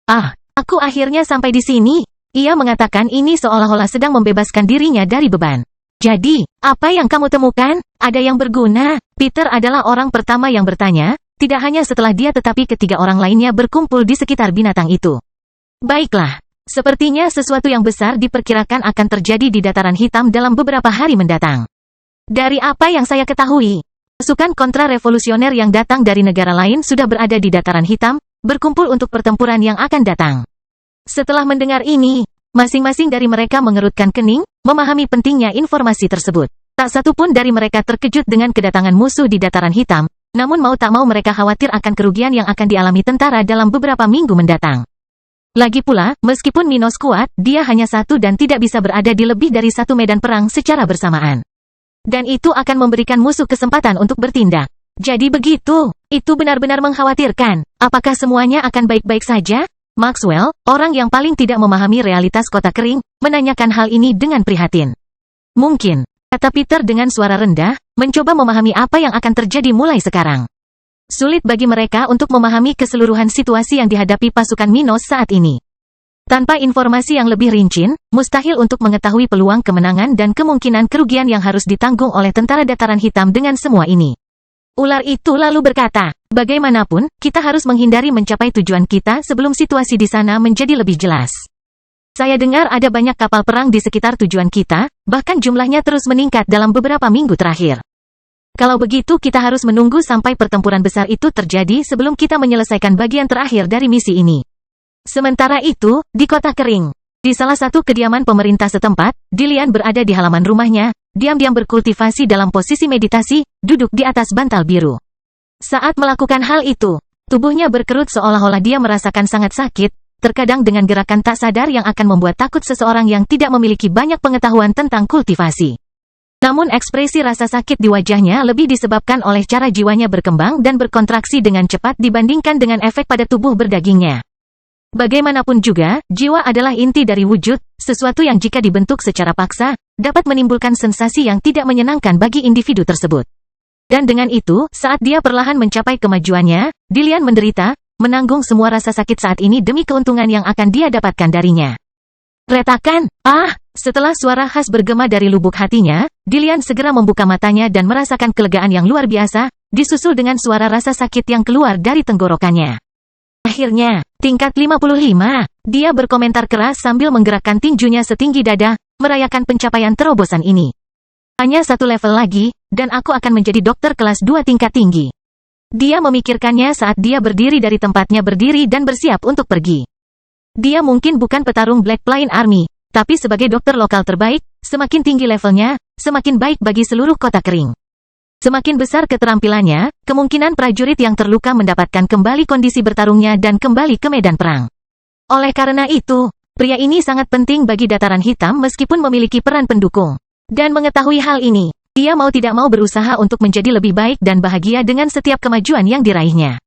Ah, aku akhirnya sampai di sini. Ia mengatakan ini seolah-olah sedang membebaskan dirinya dari beban. Jadi, apa yang kamu temukan? Ada yang berguna? Peter adalah orang pertama yang bertanya, tidak hanya setelah dia tetapi ketiga orang lainnya berkumpul di sekitar binatang itu. Baiklah. Sepertinya sesuatu yang besar diperkirakan akan terjadi di dataran hitam dalam beberapa hari mendatang. Dari apa yang saya ketahui, pasukan kontra-revolusioner yang datang dari negara lain sudah berada di dataran hitam, berkumpul untuk pertempuran yang akan datang. Setelah mendengar ini, masing-masing dari mereka mengerutkan kening, memahami pentingnya informasi tersebut. Tak satu pun dari mereka terkejut dengan kedatangan musuh di dataran hitam, namun mau tak mau mereka khawatir akan kerugian yang akan dialami tentara dalam beberapa minggu mendatang. Lagi pula, meskipun Minos kuat, dia hanya satu dan tidak bisa berada di lebih dari satu medan perang secara bersamaan. Dan itu akan memberikan musuh kesempatan untuk bertindak. Jadi begitu, itu benar-benar mengkhawatirkan. Apakah semuanya akan baik-baik saja? Maxwell, orang yang paling tidak memahami realitas kota kering, menanyakan hal ini dengan prihatin. Mungkin, kata Peter dengan suara rendah, mencoba memahami apa yang akan terjadi mulai sekarang. Sulit bagi mereka untuk memahami keseluruhan situasi yang dihadapi pasukan Minos saat ini. Tanpa informasi yang lebih rinci, mustahil untuk mengetahui peluang kemenangan dan kemungkinan kerugian yang harus ditanggung oleh tentara dataran hitam dengan semua ini. Ular itu lalu berkata, bagaimanapun, kita harus menghindari mencapai tujuan kita sebelum situasi di sana menjadi lebih jelas. Saya dengar ada banyak kapal perang di sekitar tujuan kita, bahkan jumlahnya terus meningkat dalam beberapa minggu terakhir. Kalau begitu kita harus menunggu sampai pertempuran besar itu terjadi sebelum kita menyelesaikan bagian terakhir dari misi ini. Sementara itu, di kota kering, di salah satu kediaman pemerintah setempat, Dillian berada di halaman rumahnya, diam-diam berkultivasi dalam posisi meditasi, duduk di atas bantal biru. Saat melakukan hal itu, tubuhnya berkerut seolah-olah dia merasakan sangat sakit, terkadang dengan gerakan tak sadar yang akan membuat takut seseorang yang tidak memiliki banyak pengetahuan tentang kultivasi. Namun ekspresi rasa sakit di wajahnya lebih disebabkan oleh cara jiwanya berkembang dan berkontraksi dengan cepat dibandingkan dengan efek pada tubuh berdagingnya. Bagaimanapun juga, jiwa adalah inti dari wujud, sesuatu yang jika dibentuk secara paksa, dapat menimbulkan sensasi yang tidak menyenangkan bagi individu tersebut. Dan dengan itu, saat dia perlahan mencapai kemajuannya, Dillian menderita, menanggung semua rasa sakit saat ini demi keuntungan yang akan dia dapatkan darinya. Retakan, setelah suara khas bergema dari lubuk hatinya, Dillian segera membuka matanya dan merasakan kelegaan yang luar biasa, disusul dengan suara rasa sakit yang keluar dari tenggorokannya. Akhirnya, tingkat 55, dia berkomentar keras sambil menggerakkan tinjunya setinggi dada, merayakan pencapaian terobosan ini. Hanya satu level lagi, dan aku akan menjadi dokter kelas 2 tingkat tinggi. Dia memikirkannya saat dia berdiri dari tempatnya berdiri dan bersiap untuk pergi. Dia mungkin bukan petarung Black Plain Army, tapi sebagai dokter lokal terbaik, semakin tinggi levelnya, semakin baik bagi seluruh kota kering. Semakin besar keterampilannya, kemungkinan prajurit yang terluka mendapatkan kembali kondisi bertarungnya dan kembali ke medan perang. Oleh karena itu, pria ini sangat penting bagi dataran hitam meskipun memiliki peran pendukung. Dan mengetahui hal ini, dia mau tidak mau berusaha untuk menjadi lebih baik dan bahagia dengan setiap kemajuan yang diraihnya.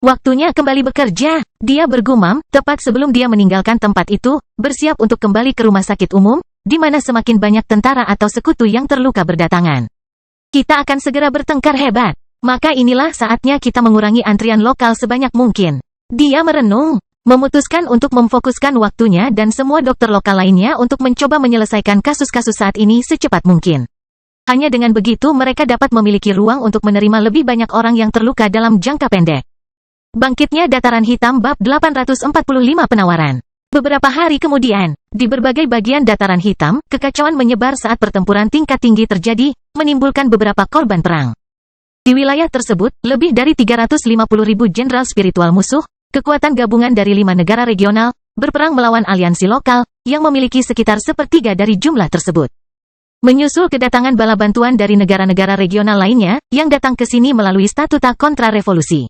Waktunya kembali bekerja, dia bergumam, tepat sebelum dia meninggalkan tempat itu, bersiap untuk kembali ke rumah sakit umum, di mana semakin banyak tentara atau sekutu yang terluka berdatangan. Kita akan segera bertengkar hebat, maka inilah saatnya kita mengurangi antrian lokal sebanyak mungkin. Dia merenung, memutuskan untuk memfokuskan waktunya dan semua dokter lokal lainnya untuk mencoba menyelesaikan kasus-kasus saat ini secepat mungkin. Hanya dengan begitu mereka dapat memiliki ruang untuk menerima lebih banyak orang yang terluka dalam jangka pendek. Bangkitnya dataran hitam bab 845 penawaran. Beberapa hari kemudian, di berbagai bagian dataran hitam, kekacauan menyebar saat pertempuran tingkat tinggi terjadi, menimbulkan beberapa korban perang. Di wilayah tersebut, lebih dari 350.000 jenderal spiritual musuh, kekuatan gabungan dari 5 negara regional, berperang melawan aliansi lokal, yang memiliki sekitar sepertiga dari jumlah tersebut. Menyusul kedatangan bala bantuan dari negara-negara regional lainnya, yang datang ke sini melalui statuta kontra-revolusi.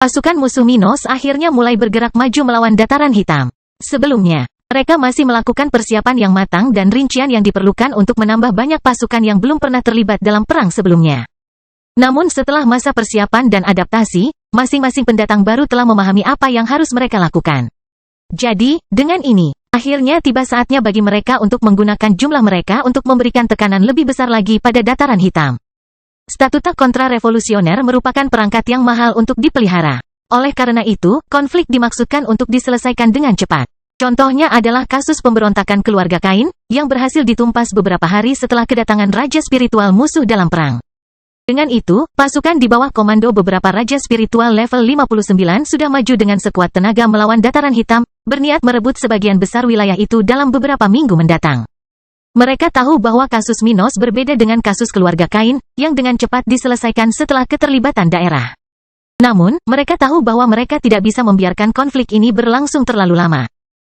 Pasukan musuh Minos akhirnya mulai bergerak maju melawan Dataran Hitam. Sebelumnya, mereka masih melakukan persiapan yang matang dan rincian yang diperlukan untuk menambah banyak pasukan yang belum pernah terlibat dalam perang sebelumnya. Namun setelah masa persiapan dan adaptasi, masing-masing pendatang baru telah memahami apa yang harus mereka lakukan. Jadi, dengan ini, akhirnya tiba saatnya bagi mereka untuk menggunakan jumlah mereka untuk memberikan tekanan lebih besar lagi pada Dataran Hitam. Statuta kontra-revolusioner merupakan perangkat yang mahal untuk dipelihara. Oleh karena itu, konflik dimaksudkan untuk diselesaikan dengan cepat. Contohnya adalah kasus pemberontakan keluarga Kain, yang berhasil ditumpas beberapa hari setelah kedatangan Raja Spiritual musuh dalam perang. Dengan itu, pasukan di bawah komando beberapa Raja Spiritual level 59 sudah maju dengan sekuat tenaga melawan Dataran Hitam, berniat merebut sebagian besar wilayah itu dalam beberapa minggu mendatang. Mereka tahu bahwa kasus Minos berbeda dengan kasus keluarga Kain, yang dengan cepat diselesaikan setelah keterlibatan daerah. Namun, mereka tahu bahwa mereka tidak bisa membiarkan konflik ini berlangsung terlalu lama.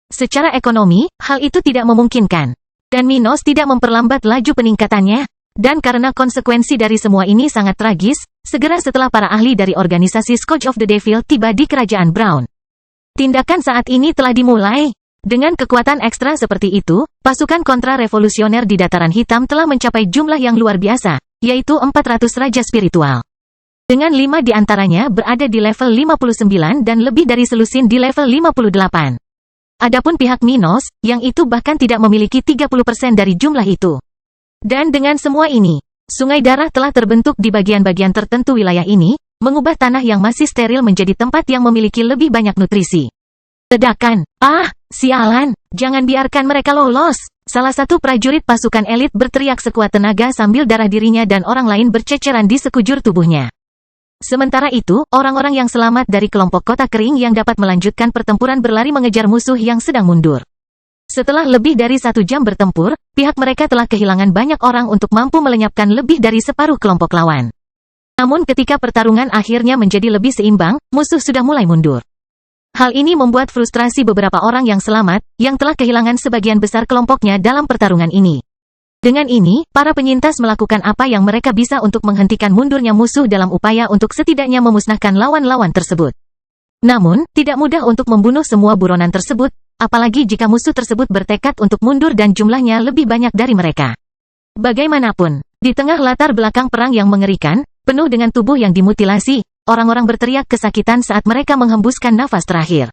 Secara ekonomi, hal itu tidak memungkinkan. Dan Minos tidak memperlambat laju peningkatannya. Dan karena konsekuensi dari semua ini sangat tragis, segera setelah para ahli dari organisasi Scourge of the Devil tiba di Kerajaan Brown. Tindakan saat ini telah dimulai. Dengan kekuatan ekstra seperti itu, pasukan kontra-revolusioner di Dataran Hitam telah mencapai jumlah yang luar biasa, yaitu 400 Raja Spiritual. Dengan 5 di antaranya berada di level 59 dan lebih dari selusin di level 58. Adapun pihak Minos, yang itu bahkan tidak memiliki 30% dari jumlah itu. Dan dengan semua ini, sungai darah telah terbentuk di bagian-bagian tertentu wilayah ini, mengubah tanah yang masih steril menjadi tempat yang memiliki lebih banyak nutrisi. Ledakan! Ah, sialan! Jangan biarkan mereka lolos! Salah satu prajurit pasukan elit berteriak sekuat tenaga sambil darah dirinya dan orang lain berceceran di sekujur tubuhnya. Sementara itu, orang-orang yang selamat dari kelompok kota kering yang dapat melanjutkan pertempuran berlari mengejar musuh yang sedang mundur. Setelah lebih dari 1 jam bertempur, pihak mereka telah kehilangan banyak orang untuk mampu melenyapkan lebih dari separuh kelompok lawan. Namun ketika pertarungan akhirnya menjadi lebih seimbang, musuh sudah mulai mundur. Hal ini membuat frustrasi beberapa orang yang selamat, yang telah kehilangan sebagian besar kelompoknya dalam pertarungan ini. Dengan ini, para penyintas melakukan apa yang mereka bisa untuk menghentikan mundurnya musuh dalam upaya untuk setidaknya memusnahkan lawan-lawan tersebut. Namun, tidak mudah untuk membunuh semua buronan tersebut, apalagi jika musuh tersebut bertekad untuk mundur dan jumlahnya lebih banyak dari mereka. Bagaimanapun, di tengah latar belakang perang yang mengerikan, penuh dengan tubuh yang dimutilasi, orang-orang berteriak kesakitan saat mereka menghembuskan nafas terakhir.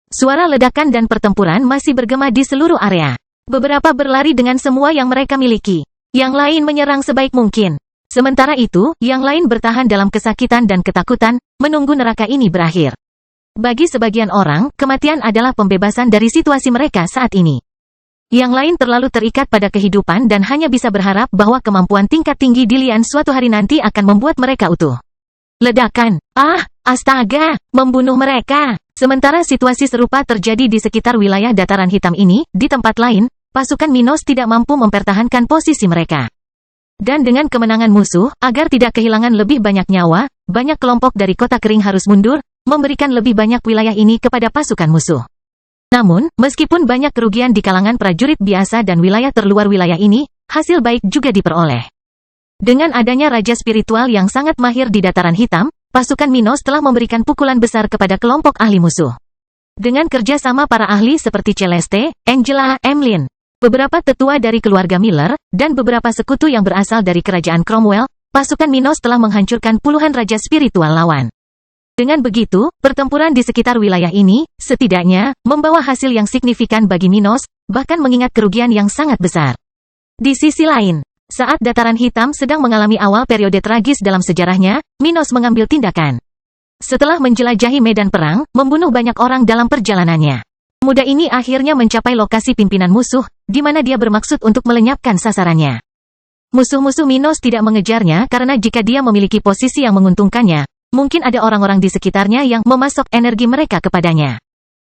Suara ledakan dan pertempuran masih bergema di seluruh area. Beberapa berlari dengan semua yang mereka miliki. Yang lain menyerang sebaik mungkin. Sementara itu, yang lain bertahan dalam kesakitan dan ketakutan, menunggu neraka ini berakhir. Bagi sebagian orang, kematian adalah pembebasan dari situasi mereka saat ini. Yang lain terlalu terikat pada kehidupan dan hanya bisa berharap bahwa kemampuan tingkat tinggi di Lian suatu hari nanti akan membuat mereka utuh. Ledakan! Ah, astaga! Membunuh mereka! Sementara situasi serupa terjadi di sekitar wilayah Dataran Hitam ini, di tempat lain, pasukan Minos tidak mampu mempertahankan posisi mereka. Dan dengan kemenangan musuh, agar tidak kehilangan lebih banyak nyawa, banyak kelompok dari kota kering harus mundur, memberikan lebih banyak wilayah ini kepada pasukan musuh. Namun, meskipun banyak kerugian di kalangan prajurit biasa dan wilayah terluar wilayah ini, hasil baik juga diperoleh. Dengan adanya Raja Spiritual yang sangat mahir di Dataran Hitam, pasukan Minos telah memberikan pukulan besar kepada kelompok ahli musuh. Dengan kerjasama para ahli seperti Celeste, Angela, Emlyn, beberapa tetua dari keluarga Miller, dan beberapa sekutu yang berasal dari kerajaan Cromwell, pasukan Minos telah menghancurkan puluhan Raja Spiritual lawan. Dengan begitu, pertempuran di sekitar wilayah ini, setidaknya, membawa hasil yang signifikan bagi Minos, bahkan mengingat kerugian yang sangat besar. Di sisi lain, saat Dataran Hitam sedang mengalami awal periode tragis dalam sejarahnya, Minos mengambil tindakan. Setelah menjelajahi medan perang, membunuh banyak orang dalam perjalanannya. Pemuda ini akhirnya mencapai lokasi pimpinan musuh, di mana dia bermaksud untuk melenyapkan sasarannya. Musuh-musuh Minos tidak mengejarnya karena jika dia memiliki posisi yang menguntungkannya, mungkin ada orang-orang di sekitarnya yang memasok energi mereka kepadanya.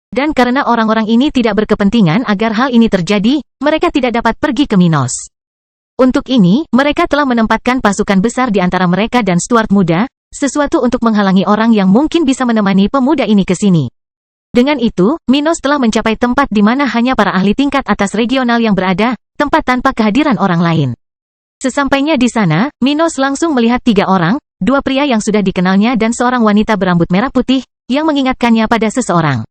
Dan karena orang-orang ini tidak berkepentingan agar hal ini terjadi, mereka tidak dapat pergi ke Minos. Untuk ini, mereka telah menempatkan pasukan besar di antara mereka dan Stuart muda, sesuatu untuk menghalangi orang yang mungkin bisa menemani pemuda ini ke sini. Dengan itu, Minos telah mencapai tempat di mana hanya para ahli tingkat atas regional yang berada, tempat tanpa kehadiran orang lain. Sesampainya di sana, Minos langsung melihat 3 orang, 2 pria yang sudah dikenalnya dan seorang wanita berambut merah putih, yang mengingatkannya pada seseorang.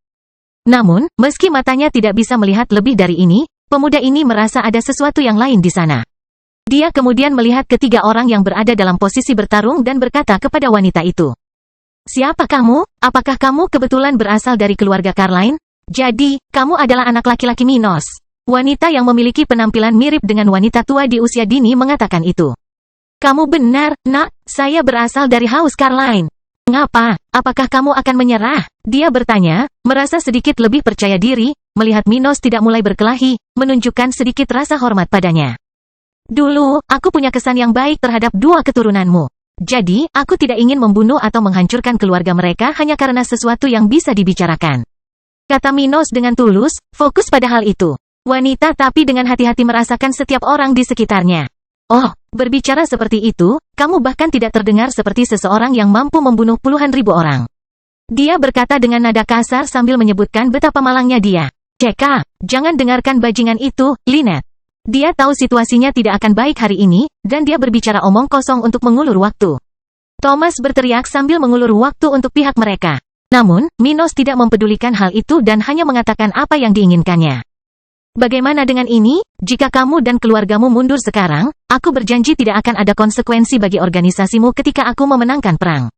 Namun, meski matanya tidak bisa melihat lebih dari ini, pemuda ini merasa ada sesuatu yang lain di sana. Dia kemudian melihat ketiga orang yang berada dalam posisi bertarung dan berkata kepada wanita itu, "Siapa kamu? Apakah kamu kebetulan berasal dari keluarga Carline? Jadi, kamu adalah anak laki-laki Minos." Wanita yang memiliki penampilan mirip dengan wanita tua di usia dini mengatakan itu. "Kamu benar, nak, saya berasal dari House Carline." "Mengapa? Apakah kamu akan menyerah?" Dia bertanya, merasa sedikit lebih percaya diri, melihat Minos tidak mulai berkelahi, menunjukkan sedikit rasa hormat padanya. "Dulu, aku punya kesan yang baik terhadap 2 keturunanmu. Jadi, aku tidak ingin membunuh atau menghancurkan keluarga mereka hanya karena sesuatu yang bisa dibicarakan," kata Minos dengan tulus, fokus pada hal itu. Wanita tapi dengan hati-hati merasakan setiap orang di sekitarnya. "Oh, berbicara seperti itu, kamu bahkan tidak terdengar seperti seseorang yang mampu membunuh puluhan ribu orang." Dia berkata dengan nada kasar sambil menyebutkan betapa malangnya dia. "Ceka, jangan dengarkan bajingan itu, Lynette. Dia tahu situasinya tidak akan baik hari ini, dan dia berbicara omong kosong untuk mengulur waktu." Thomas berteriak sambil mengulur waktu untuk pihak mereka. Namun, Minos tidak mempedulikan hal itu dan hanya mengatakan apa yang diinginkannya. "Bagaimana dengan ini? Jika kamu dan keluargamu mundur sekarang, aku berjanji tidak akan ada konsekuensi bagi organisasimu ketika aku memenangkan perang.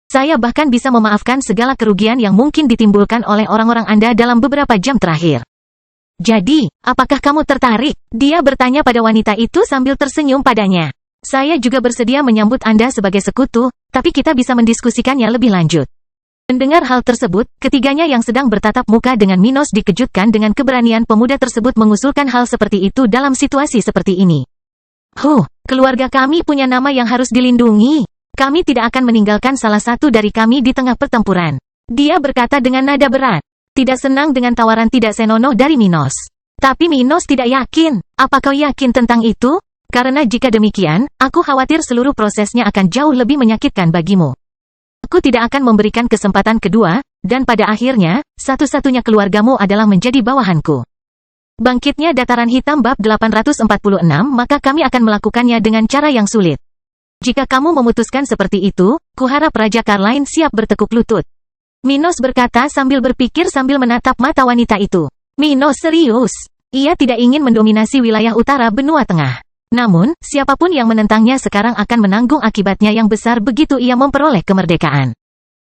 Saya bahkan bisa memaafkan segala kerugian yang mungkin ditimbulkan oleh orang-orang Anda dalam beberapa jam terakhir. Jadi, apakah kamu tertarik?" Dia bertanya pada wanita itu sambil tersenyum padanya. "Saya juga bersedia menyambut Anda sebagai sekutu, tapi kita bisa mendiskusikannya lebih lanjut." Mendengar hal tersebut, ketiganya yang sedang bertatap muka dengan Minos dikejutkan dengan keberanian pemuda tersebut mengusulkan hal seperti itu dalam situasi seperti ini. Keluarga kami punya nama yang harus dilindungi. Kami tidak akan meninggalkan salah satu dari kami di tengah pertempuran." Dia berkata dengan nada berat. Tidak senang dengan tawaran tidak senonoh dari Minos. Tapi Minos tidak yakin. "Apa kau yakin tentang itu? Karena jika demikian, aku khawatir seluruh prosesnya akan jauh lebih menyakitkan bagimu. Aku tidak akan memberikan kesempatan kedua, dan pada akhirnya, satu-satunya keluargamu adalah menjadi bawahanku." Bangkitnya Dataran Hitam bab 846 maka kami akan melakukannya dengan cara yang sulit. Jika kamu memutuskan seperti itu, kuharap Raja Carline siap bertekuk lutut. Minos berkata sambil berpikir sambil menatap mata wanita itu. Minos serius. Ia tidak ingin mendominasi wilayah utara benua tengah. Namun, siapapun yang menentangnya sekarang akan menanggung akibatnya yang besar begitu ia memperoleh kemerdekaan.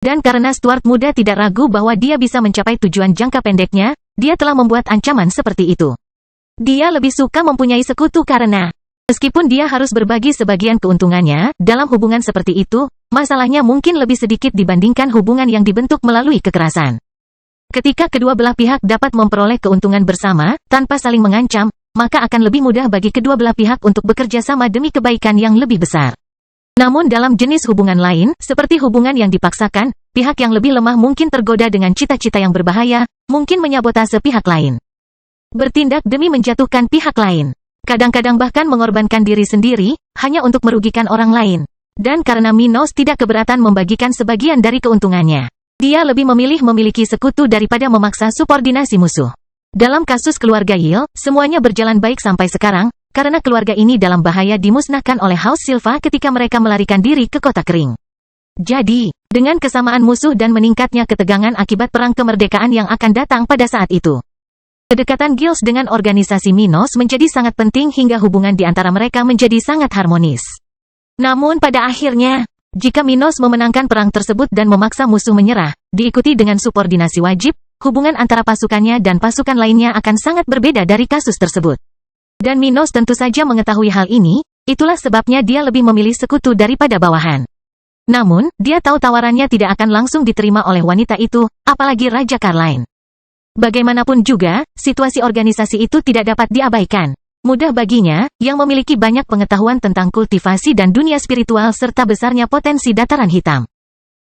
Dan karena Stuart muda tidak ragu bahwa dia bisa mencapai tujuan jangka pendeknya, dia telah membuat ancaman seperti itu. Dia lebih suka mempunyai sekutu karena, meskipun dia harus berbagi sebagian keuntungannya, dalam hubungan seperti itu, masalahnya mungkin lebih sedikit dibandingkan hubungan yang dibentuk melalui kekerasan. Ketika kedua belah pihak dapat memperoleh keuntungan bersama, tanpa saling mengancam, maka akan lebih mudah bagi kedua belah pihak untuk bekerja sama demi kebaikan yang lebih besar. Namun dalam jenis hubungan lain, seperti hubungan yang dipaksakan, pihak yang lebih lemah mungkin tergoda dengan cita-cita yang berbahaya, mungkin menyabotase pihak lain. Bertindak demi menjatuhkan pihak lain. Kadang-kadang bahkan mengorbankan diri sendiri, hanya untuk merugikan orang lain. Dan karena Minos tidak keberatan membagikan sebagian dari keuntungannya, dia lebih memilih memiliki sekutu daripada memaksa subordinasi musuh. Dalam kasus keluarga Yil, semuanya berjalan baik sampai sekarang, karena keluarga ini dalam bahaya dimusnahkan oleh House Silva ketika mereka melarikan diri ke kota kering. Jadi, dengan kesamaan musuh dan meningkatnya ketegangan akibat perang kemerdekaan yang akan datang pada saat itu, kedekatan Guilds dengan organisasi Minos menjadi sangat penting hingga hubungan di antara mereka menjadi sangat harmonis. Namun pada akhirnya, jika Minos memenangkan perang tersebut dan memaksa musuh menyerah, diikuti dengan subordinasi wajib, hubungan antara pasukannya dan pasukan lainnya akan sangat berbeda dari kasus tersebut. Dan Minos tentu saja mengetahui hal ini, itulah sebabnya dia lebih memilih sekutu daripada bawahan. Namun, dia tahu tawarannya tidak akan langsung diterima oleh wanita itu, apalagi Raja Carline. Bagaimanapun juga, situasi organisasi itu tidak dapat diabaikan. Mudah baginya, yang memiliki banyak pengetahuan tentang kultivasi dan dunia spiritual serta besarnya potensi Dataran Hitam,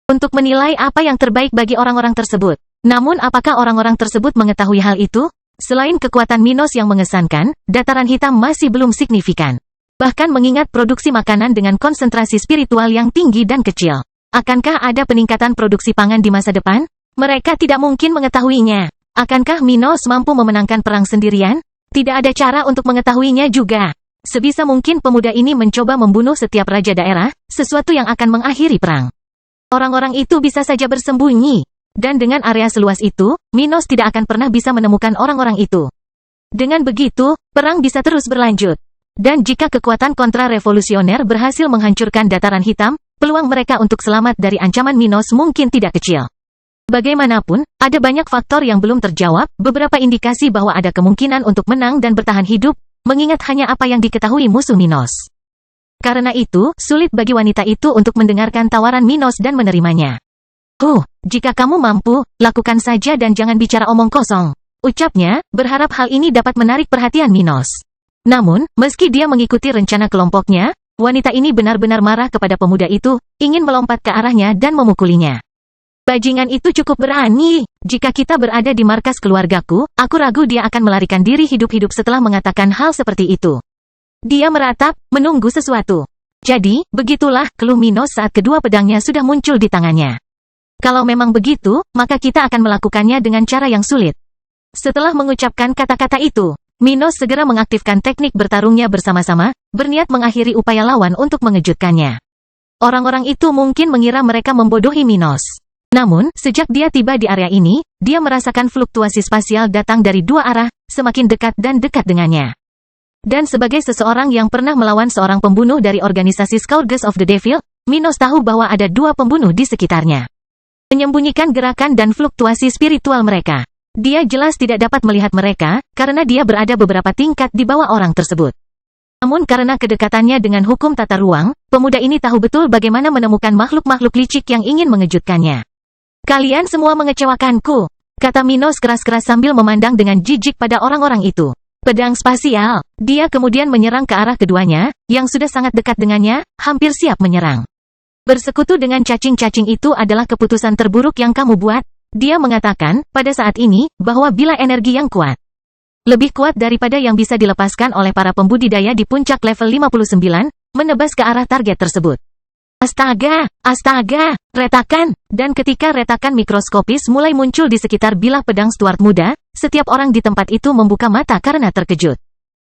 untuk menilai apa yang terbaik bagi orang-orang tersebut. Namun apakah orang-orang tersebut mengetahui hal itu? Selain kekuatan Minos yang mengesankan, Dataran Hitam masih belum signifikan. Bahkan mengingat produksi makanan dengan konsentrasi spiritual yang tinggi dan kecil. Akankah ada peningkatan produksi pangan di masa depan? Mereka tidak mungkin mengetahuinya. Akankah Minos mampu memenangkan perang sendirian? Tidak ada cara untuk mengetahuinya juga. Sebisa mungkin pemuda ini mencoba membunuh setiap raja daerah, sesuatu yang akan mengakhiri perang. Orang-orang itu bisa saja bersembunyi. Dan dengan area seluas itu, Minos tidak akan pernah bisa menemukan orang-orang itu. Dengan begitu, perang bisa terus berlanjut. Dan jika kekuatan kontra-revolusioner berhasil menghancurkan dataran hitam, peluang mereka untuk selamat dari ancaman Minos mungkin tidak kecil. Bagaimanapun, ada banyak faktor yang belum terjawab, beberapa indikasi bahwa ada kemungkinan untuk menang dan bertahan hidup, mengingat hanya apa yang diketahui musuh Minos. Karena itu, sulit bagi wanita itu untuk mendengarkan tawaran Minos dan menerimanya. Jika kamu mampu, lakukan saja dan jangan bicara omong kosong. Ucapnya, berharap hal ini dapat menarik perhatian Minos. Namun, meski dia mengikuti rencana kelompoknya, wanita ini benar-benar marah kepada pemuda itu, ingin melompat ke arahnya dan memukulinya. Bajingan itu cukup berani. Jika kita berada di markas keluargaku, aku ragu dia akan melarikan diri hidup-hidup setelah mengatakan hal seperti itu. Dia meratap, menunggu sesuatu. Jadi, begitulah keluh Minos saat kedua pedangnya sudah muncul di tangannya. Kalau memang begitu, maka kita akan melakukannya dengan cara yang sulit. Setelah mengucapkan kata-kata itu, Minos segera mengaktifkan teknik bertarungnya bersama-sama, berniat mengakhiri upaya lawan untuk mengejutkannya. Orang-orang itu mungkin mengira mereka membodohi Minos. Namun, sejak dia tiba di area ini, dia merasakan fluktuasi spasial datang dari dua arah, semakin dekat dan dekat dengannya. Dan sebagai seseorang yang pernah melawan seorang pembunuh dari organisasi Scourges of the Devil, Minos tahu bahwa ada dua pembunuh di sekitarnya. Menyembunyikan gerakan dan fluktuasi spiritual mereka. Dia jelas tidak dapat melihat mereka, karena dia berada beberapa tingkat di bawah orang tersebut. Namun karena kedekatannya dengan hukum tata ruang, pemuda ini tahu betul bagaimana menemukan makhluk-makhluk licik yang ingin mengejutkannya. Kalian semua mengecewakanku, kata Minos keras-keras sambil memandang dengan jijik pada orang-orang itu. Pedang spasial, dia kemudian menyerang ke arah keduanya, yang sudah sangat dekat dengannya, hampir siap menyerang. Bersekutu dengan cacing-cacing itu adalah keputusan terburuk yang kamu buat. Dia mengatakan, pada saat ini, bahwa bila energi yang kuat, lebih kuat daripada yang bisa dilepaskan oleh para pembudidaya di puncak level 59, menebas ke arah target tersebut. Astaga, retakan, dan ketika retakan mikroskopis mulai muncul di sekitar bilah pedang Stuart muda, setiap orang di tempat itu membuka mata karena terkejut.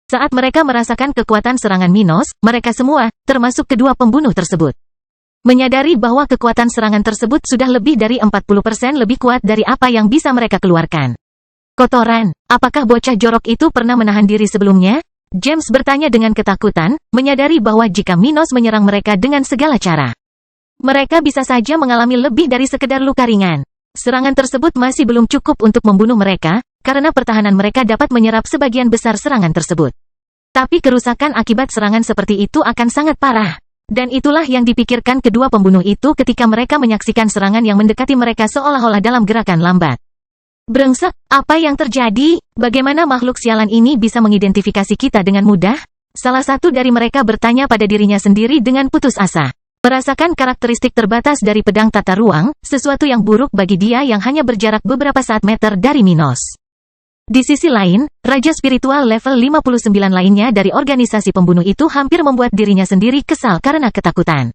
Saat mereka merasakan kekuatan serangan Minos, mereka semua, termasuk kedua pembunuh tersebut, menyadari bahwa kekuatan serangan tersebut sudah lebih dari 40% lebih kuat dari apa yang bisa mereka keluarkan. Kotoran, apakah bocah jorok itu pernah menahan diri sebelumnya? James bertanya dengan ketakutan, menyadari bahwa jika Minos menyerang mereka dengan segala cara, mereka bisa saja mengalami lebih dari sekedar luka ringan. Serangan tersebut masih belum cukup untuk membunuh mereka, karena pertahanan mereka dapat menyerap sebagian besar serangan tersebut. Tapi kerusakan akibat serangan seperti itu akan sangat parah. Dan itulah yang dipikirkan kedua pembunuh itu ketika mereka menyaksikan serangan yang mendekati mereka seolah-olah dalam gerakan lambat. Brengsek, apa yang terjadi? Bagaimana makhluk sialan ini bisa mengidentifikasi kita dengan mudah? Salah satu dari mereka bertanya pada dirinya sendiri dengan putus asa. Merasakan karakteristik terbatas dari pedang tata ruang, sesuatu yang buruk bagi dia yang hanya berjarak beberapa saat meter dari Minos. Di sisi lain, Raja Spiritual level 59 lainnya dari organisasi pembunuh itu hampir membuat dirinya sendiri kesal karena ketakutan.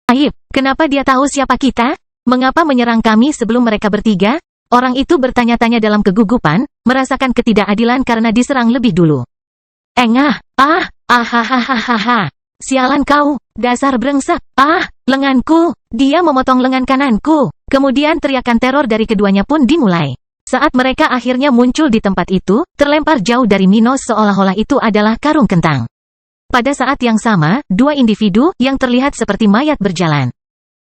Aib, kenapa dia tahu siapa kita? Mengapa menyerang kami sebelum mereka bertiga? Orang itu bertanya-tanya dalam kegugupan, merasakan ketidakadilan karena diserang lebih dulu. Sialan kau, dasar brengsek, lenganku, dia memotong lengan kananku. Kemudian teriakan teror dari keduanya pun dimulai. Saat mereka akhirnya muncul di tempat itu, terlempar jauh dari Minos seolah-olah itu adalah karung kentang. Pada saat yang sama, dua individu yang terlihat seperti mayat berjalan,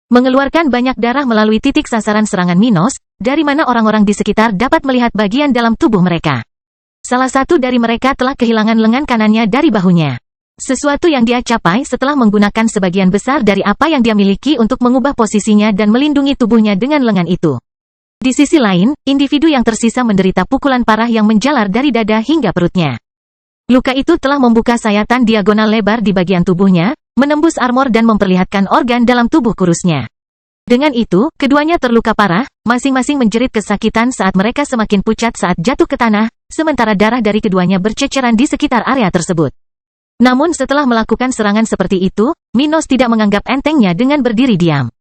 mengeluarkan banyak darah melalui titik sasaran serangan Minos, dari mana orang-orang di sekitar dapat melihat bagian dalam tubuh mereka. Salah satu dari mereka telah kehilangan lengan kanannya dari bahunya. Sesuatu yang dia capai setelah menggunakan sebagian besar dari apa yang dia miliki untuk mengubah posisinya dan melindungi tubuhnya dengan lengan itu. Di sisi lain, individu yang tersisa menderita pukulan parah yang menjalar dari dada hingga perutnya. Luka itu telah membuka sayatan diagonal lebar di bagian tubuhnya, menembus armor dan memperlihatkan organ dalam tubuh kurusnya. Dengan itu, keduanya terluka parah, masing-masing menjerit kesakitan saat mereka semakin pucat saat jatuh ke tanah, sementara darah dari keduanya berceceran di sekitar area tersebut. Namun setelah melakukan serangan seperti itu, Minos tidak menganggap entengnya dengan berdiri diam.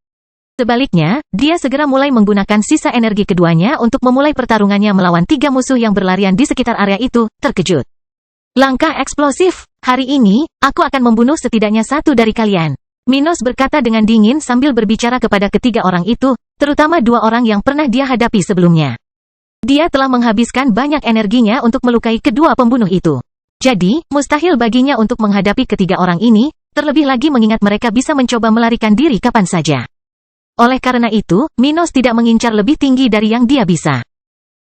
Sebaliknya, dia segera mulai menggunakan sisa energi keduanya untuk memulai pertarungannya melawan 3 musuh yang berlarian di sekitar area itu, terkejut. Langkah eksplosif, hari ini, aku akan membunuh setidaknya 1 dari kalian. Minos berkata dengan dingin sambil berbicara kepada ketiga orang itu, terutama 2 orang yang pernah dia hadapi sebelumnya. Dia telah menghabiskan banyak energinya untuk melukai kedua pembunuh itu. Jadi, mustahil baginya untuk menghadapi ketiga orang ini, terlebih lagi mengingat mereka bisa mencoba melarikan diri kapan saja. Oleh karena itu, Minos tidak mengincar lebih tinggi dari yang dia bisa.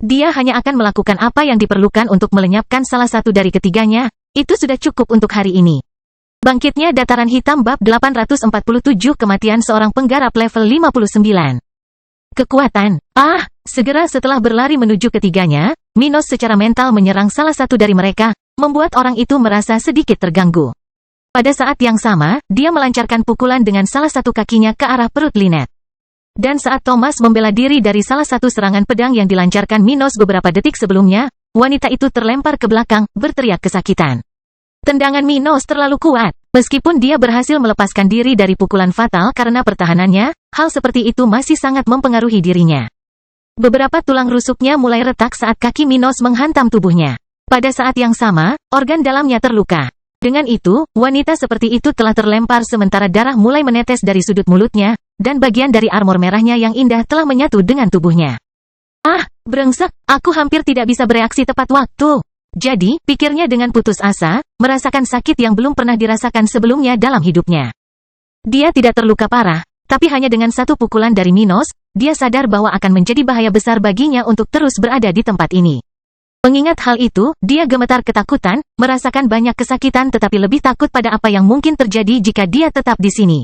Dia hanya akan melakukan apa yang diperlukan untuk melenyapkan salah satu dari ketiganya, itu sudah cukup untuk hari ini. Bangkitnya Dataran Hitam Bab 847 Kematian Seorang Penggarap Level 59. Kekuatan. Segera setelah berlari menuju ketiganya, Minos secara mental menyerang salah satu dari mereka, membuat orang itu merasa sedikit terganggu. Pada saat yang sama, dia melancarkan pukulan dengan salah satu kakinya ke arah perut Lynette. Dan saat Thomas membela diri dari salah satu serangan pedang yang dilancarkan Minos beberapa detik sebelumnya, wanita itu terlempar ke belakang, berteriak kesakitan. Tendangan Minos terlalu kuat. Meskipun dia berhasil melepaskan diri dari pukulan fatal karena pertahanannya, hal seperti itu masih sangat mempengaruhi dirinya. Beberapa tulang rusuknya mulai retak saat kaki Minos menghantam tubuhnya. Pada saat yang sama, organ dalamnya terluka. Dengan itu, wanita seperti itu telah terlempar sementara darah mulai menetes dari sudut mulutnya, dan bagian dari armor merahnya yang indah telah menyatu dengan tubuhnya. Brengsek, aku hampir tidak bisa bereaksi tepat waktu. Jadi, pikirnya dengan putus asa, merasakan sakit yang belum pernah dirasakan sebelumnya dalam hidupnya. Dia tidak terluka parah, tapi hanya dengan satu pukulan dari Minos, dia sadar bahwa akan menjadi bahaya besar baginya untuk terus berada di tempat ini. Mengingat hal itu, dia gemetar ketakutan, merasakan banyak kesakitan tetapi lebih takut pada apa yang mungkin terjadi jika dia tetap di sini.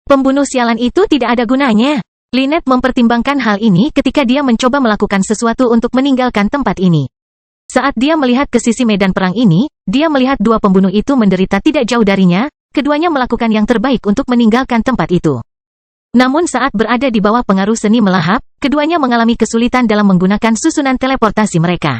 Pembunuh sialan itu tidak ada gunanya. Lynette mempertimbangkan hal ini ketika dia mencoba melakukan sesuatu untuk meninggalkan tempat ini. Saat dia melihat ke sisi medan perang ini, dia melihat 2 pembunuh itu menderita tidak jauh darinya, keduanya melakukan yang terbaik untuk meninggalkan tempat itu. Namun saat berada di bawah pengaruh seni melahap, keduanya mengalami kesulitan dalam menggunakan susunan teleportasi mereka.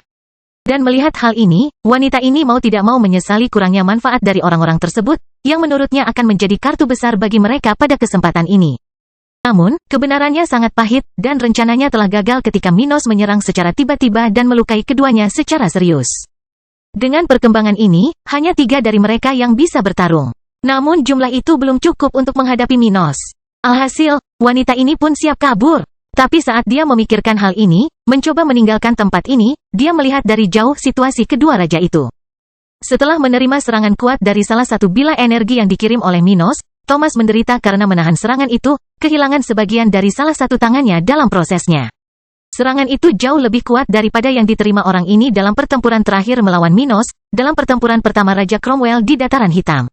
Dan melihat hal ini, wanita ini mau tidak mau menyesali kurangnya manfaat dari orang-orang tersebut, yang menurutnya akan menjadi kartu besar bagi mereka pada kesempatan ini. Namun, kebenarannya sangat pahit, dan rencananya telah gagal ketika Minos menyerang secara tiba-tiba dan melukai keduanya secara serius. Dengan perkembangan ini, hanya 3 dari mereka yang bisa bertarung. Namun jumlah itu belum cukup untuk menghadapi Minos. Alhasil, wanita ini pun siap kabur. Tapi saat dia memikirkan hal ini, mencoba meninggalkan tempat ini, dia melihat dari jauh situasi kedua raja itu. Setelah menerima serangan kuat dari salah satu bila energi yang dikirim oleh Minos, Thomas menderita karena menahan serangan itu, kehilangan sebagian dari salah satu tangannya dalam prosesnya. Serangan itu jauh lebih kuat daripada yang diterima orang ini dalam pertempuran terakhir melawan Minos, dalam pertempuran pertama Raja Cromwell di Dataran Hitam.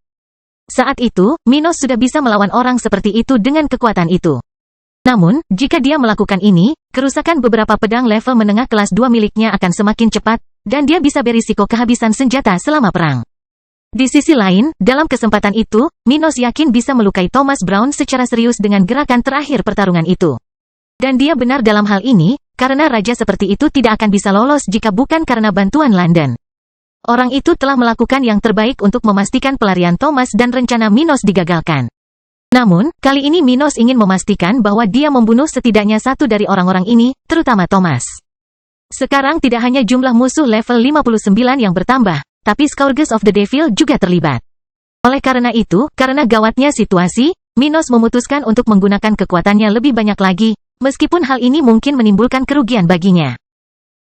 Saat itu, Minos sudah bisa melawan orang seperti itu dengan kekuatan itu. Namun, jika dia melakukan ini, kerusakan beberapa pedang level menengah kelas 2 miliknya akan semakin cepat, dan dia bisa berisiko kehabisan senjata selama perang. Di sisi lain, dalam kesempatan itu, Minos yakin bisa melukai Thomas Brown secara serius dengan gerakan terakhir pertarungan itu. Dan dia benar dalam hal ini, karena raja seperti itu tidak akan bisa lolos jika bukan karena bantuan London. Orang itu telah melakukan yang terbaik untuk memastikan pelarian Thomas dan rencana Minos digagalkan. Namun, kali ini Minos ingin memastikan bahwa dia membunuh setidaknya 1 dari orang-orang ini, terutama Thomas. Sekarang tidak hanya jumlah musuh level 59 yang bertambah, tapi Scourges of the Devil juga terlibat. Oleh karena itu, karena gawatnya situasi, Minos memutuskan untuk menggunakan kekuatannya lebih banyak lagi, meskipun hal ini mungkin menimbulkan kerugian baginya.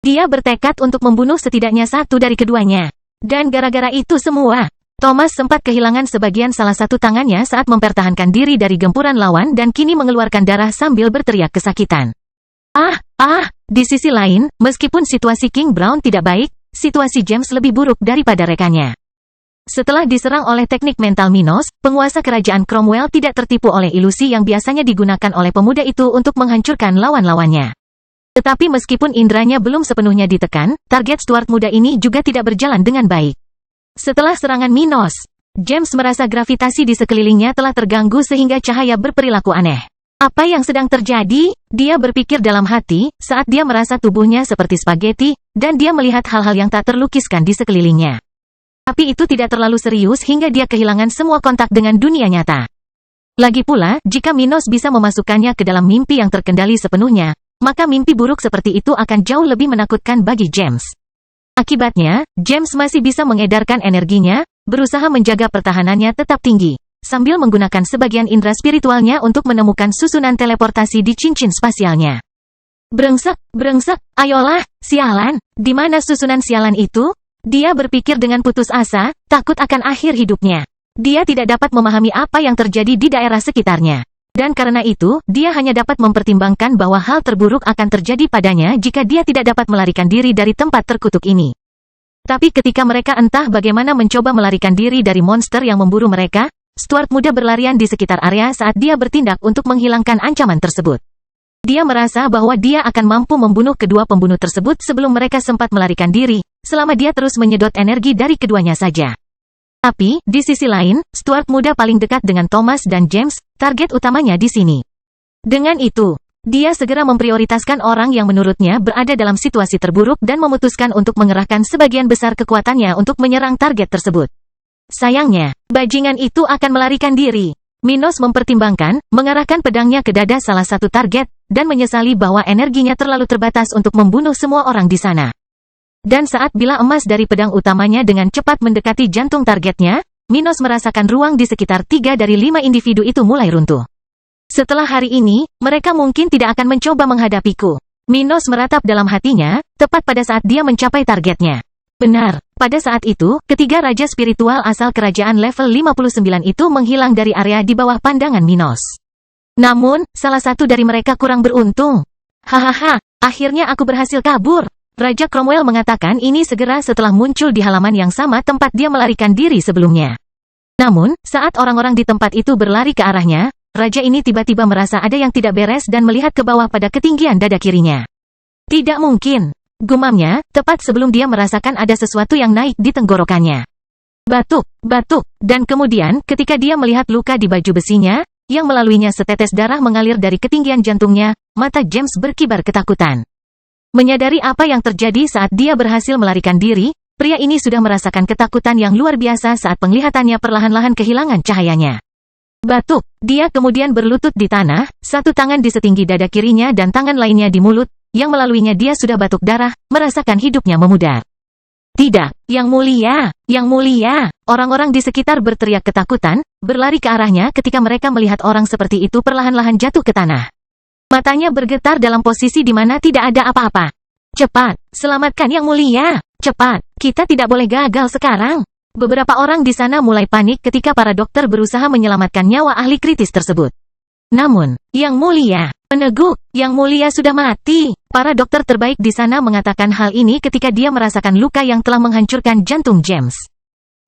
Dia bertekad untuk membunuh setidaknya 1 dari keduanya. Dan gara-gara itu semua, Thomas sempat kehilangan sebagian salah satu tangannya saat mempertahankan diri dari gempuran lawan dan kini mengeluarkan darah sambil berteriak kesakitan. Di sisi lain, meskipun situasi King Brown tidak baik, situasi James lebih buruk daripada rekannya. Setelah diserang oleh teknik mental Minos, penguasa kerajaan Cromwell tidak tertipu oleh ilusi yang biasanya digunakan oleh pemuda itu untuk menghancurkan lawan-lawannya. Tetapi meskipun indranya belum sepenuhnya ditekan, target Stuart muda ini juga tidak berjalan dengan baik. Setelah serangan Minos, James merasa gravitasi di sekelilingnya telah terganggu sehingga cahaya berperilaku aneh. Apa yang sedang terjadi? Dia berpikir dalam hati, saat dia merasa tubuhnya seperti spaghetti, dan dia melihat hal-hal yang tak terlukiskan di sekelilingnya. Tapi itu tidak terlalu serius hingga dia kehilangan semua kontak dengan dunia nyata. Lagi pula, jika Minos bisa memasukkannya ke dalam mimpi yang terkendali sepenuhnya, maka mimpi buruk seperti itu akan jauh lebih menakutkan bagi James. Akibatnya, James masih bisa mengedarkan energinya, berusaha menjaga pertahanannya tetap tinggi, sambil menggunakan sebagian indera spiritualnya untuk menemukan susunan teleportasi di cincin spasialnya. Brengsek, ayolah, sialan, di mana susunan sialan itu? Dia berpikir dengan putus asa, takut akan akhir hidupnya. Dia tidak dapat memahami apa yang terjadi di daerah sekitarnya. Dan karena itu, dia hanya dapat mempertimbangkan bahwa hal terburuk akan terjadi padanya jika dia tidak dapat melarikan diri dari tempat terkutuk ini. Tapi ketika mereka entah bagaimana mencoba melarikan diri dari monster yang memburu mereka, Stuart muda berlarian di sekitar area saat dia bertindak untuk menghilangkan ancaman tersebut. Dia merasa bahwa dia akan mampu membunuh kedua pembunuh tersebut sebelum mereka sempat melarikan diri, selama dia terus menyedot energi dari keduanya saja. Tapi, di sisi lain, Stuart muda paling dekat dengan Thomas dan James, target utamanya di sini. Dengan itu, dia segera memprioritaskan orang yang menurutnya berada dalam situasi terburuk dan memutuskan untuk mengerahkan sebagian besar kekuatannya untuk menyerang target tersebut. Sayangnya, bajingan itu akan melarikan diri. Minos mempertimbangkan, mengarahkan pedangnya ke dada salah satu target, dan menyesali bahwa energinya terlalu terbatas untuk membunuh semua orang di sana. Dan saat bila emas dari pedang utamanya dengan cepat mendekati jantung targetnya, Minos merasakan ruang di sekitar 3 dari 5 individu itu mulai runtuh. Setelah hari ini, mereka mungkin tidak akan mencoba menghadapiku. Minos meratap dalam hatinya, tepat pada saat dia mencapai targetnya. Benar, pada saat itu, ketiga raja spiritual asal kerajaan level 59 itu menghilang dari area di bawah pandangan Minos. Namun, salah satu dari mereka kurang beruntung. Hahaha, akhirnya aku berhasil kabur. Raja Cromwell mengatakan ini segera setelah muncul di halaman yang sama tempat dia melarikan diri sebelumnya. Namun, saat orang-orang di tempat itu berlari ke arahnya, raja ini tiba-tiba merasa ada yang tidak beres dan melihat ke bawah pada ketinggian dada kirinya. Tidak mungkin. Gumamnya, tepat sebelum dia merasakan ada sesuatu yang naik di tenggorokannya. Batuk, dan kemudian ketika dia melihat luka di baju besinya, yang melaluinya setetes darah mengalir dari ketinggian jantungnya, mata James berkibar ketakutan. Menyadari apa yang terjadi saat dia berhasil melarikan diri, pria ini sudah merasakan ketakutan yang luar biasa saat penglihatannya perlahan-lahan kehilangan cahayanya. Batuk, dia kemudian berlutut di tanah, satu tangan di setinggi dada kirinya dan tangan lainnya di mulut, yang melaluinya dia sudah batuk darah, merasakan hidupnya memudar. Tidak, yang mulia, orang-orang di sekitar berteriak ketakutan, berlari ke arahnya ketika mereka melihat orang seperti itu perlahan-lahan jatuh ke tanah. Matanya bergetar dalam posisi di mana tidak ada apa-apa. Cepat, selamatkan yang mulia, cepat, kita tidak boleh gagal sekarang. Beberapa orang di sana mulai panik ketika para dokter berusaha menyelamatkan nyawa ahli kritis tersebut. Namun, yang mulia, meneguk, yang mulia sudah mati. Para dokter terbaik di sana mengatakan hal ini ketika dia merasakan luka yang telah menghancurkan jantung James.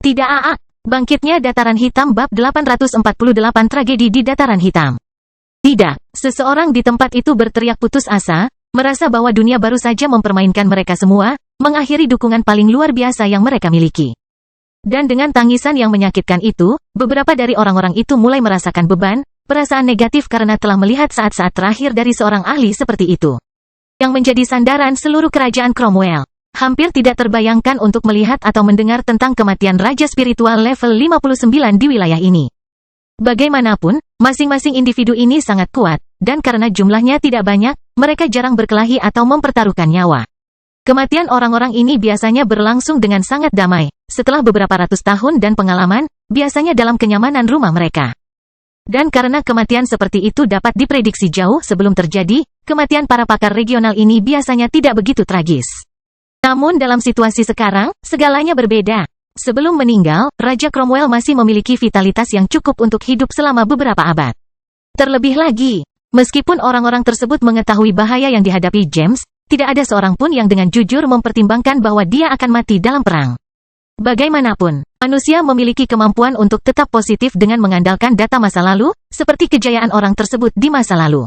Tidak, bangkitnya dataran hitam bab 848 tragedi di dataran hitam. Tidak, seseorang di tempat itu berteriak putus asa, merasa bahwa dunia baru saja mempermainkan mereka semua, mengakhiri dukungan paling luar biasa yang mereka miliki. Dan dengan tangisan yang menyakitkan itu, beberapa dari orang-orang itu mulai merasakan beban, perasaan negatif karena telah melihat saat-saat terakhir dari seorang ahli seperti itu. Yang menjadi sandaran seluruh kerajaan Cromwell. Hampir tidak terbayangkan untuk melihat atau mendengar tentang kematian raja spiritual level 59 di wilayah ini. Bagaimanapun, masing-masing individu ini sangat kuat, dan karena jumlahnya tidak banyak, mereka jarang berkelahi atau mempertaruhkan nyawa. Kematian orang-orang ini biasanya berlangsung dengan sangat damai, setelah beberapa ratus tahun dan pengalaman, biasanya dalam kenyamanan rumah mereka. Dan karena kematian seperti itu dapat diprediksi jauh sebelum terjadi, kematian para pakar regional ini biasanya tidak begitu tragis. Namun dalam situasi sekarang, segalanya berbeda. Sebelum meninggal, Raja Cromwell masih memiliki vitalitas yang cukup untuk hidup selama beberapa abad. Terlebih lagi, meskipun orang-orang tersebut mengetahui bahaya yang dihadapi James, tidak ada seorang pun yang dengan jujur mempertimbangkan bahwa dia akan mati dalam perang. Bagaimanapun, manusia memiliki kemampuan untuk tetap positif dengan mengandalkan data masa lalu, seperti kejayaan orang tersebut di masa lalu.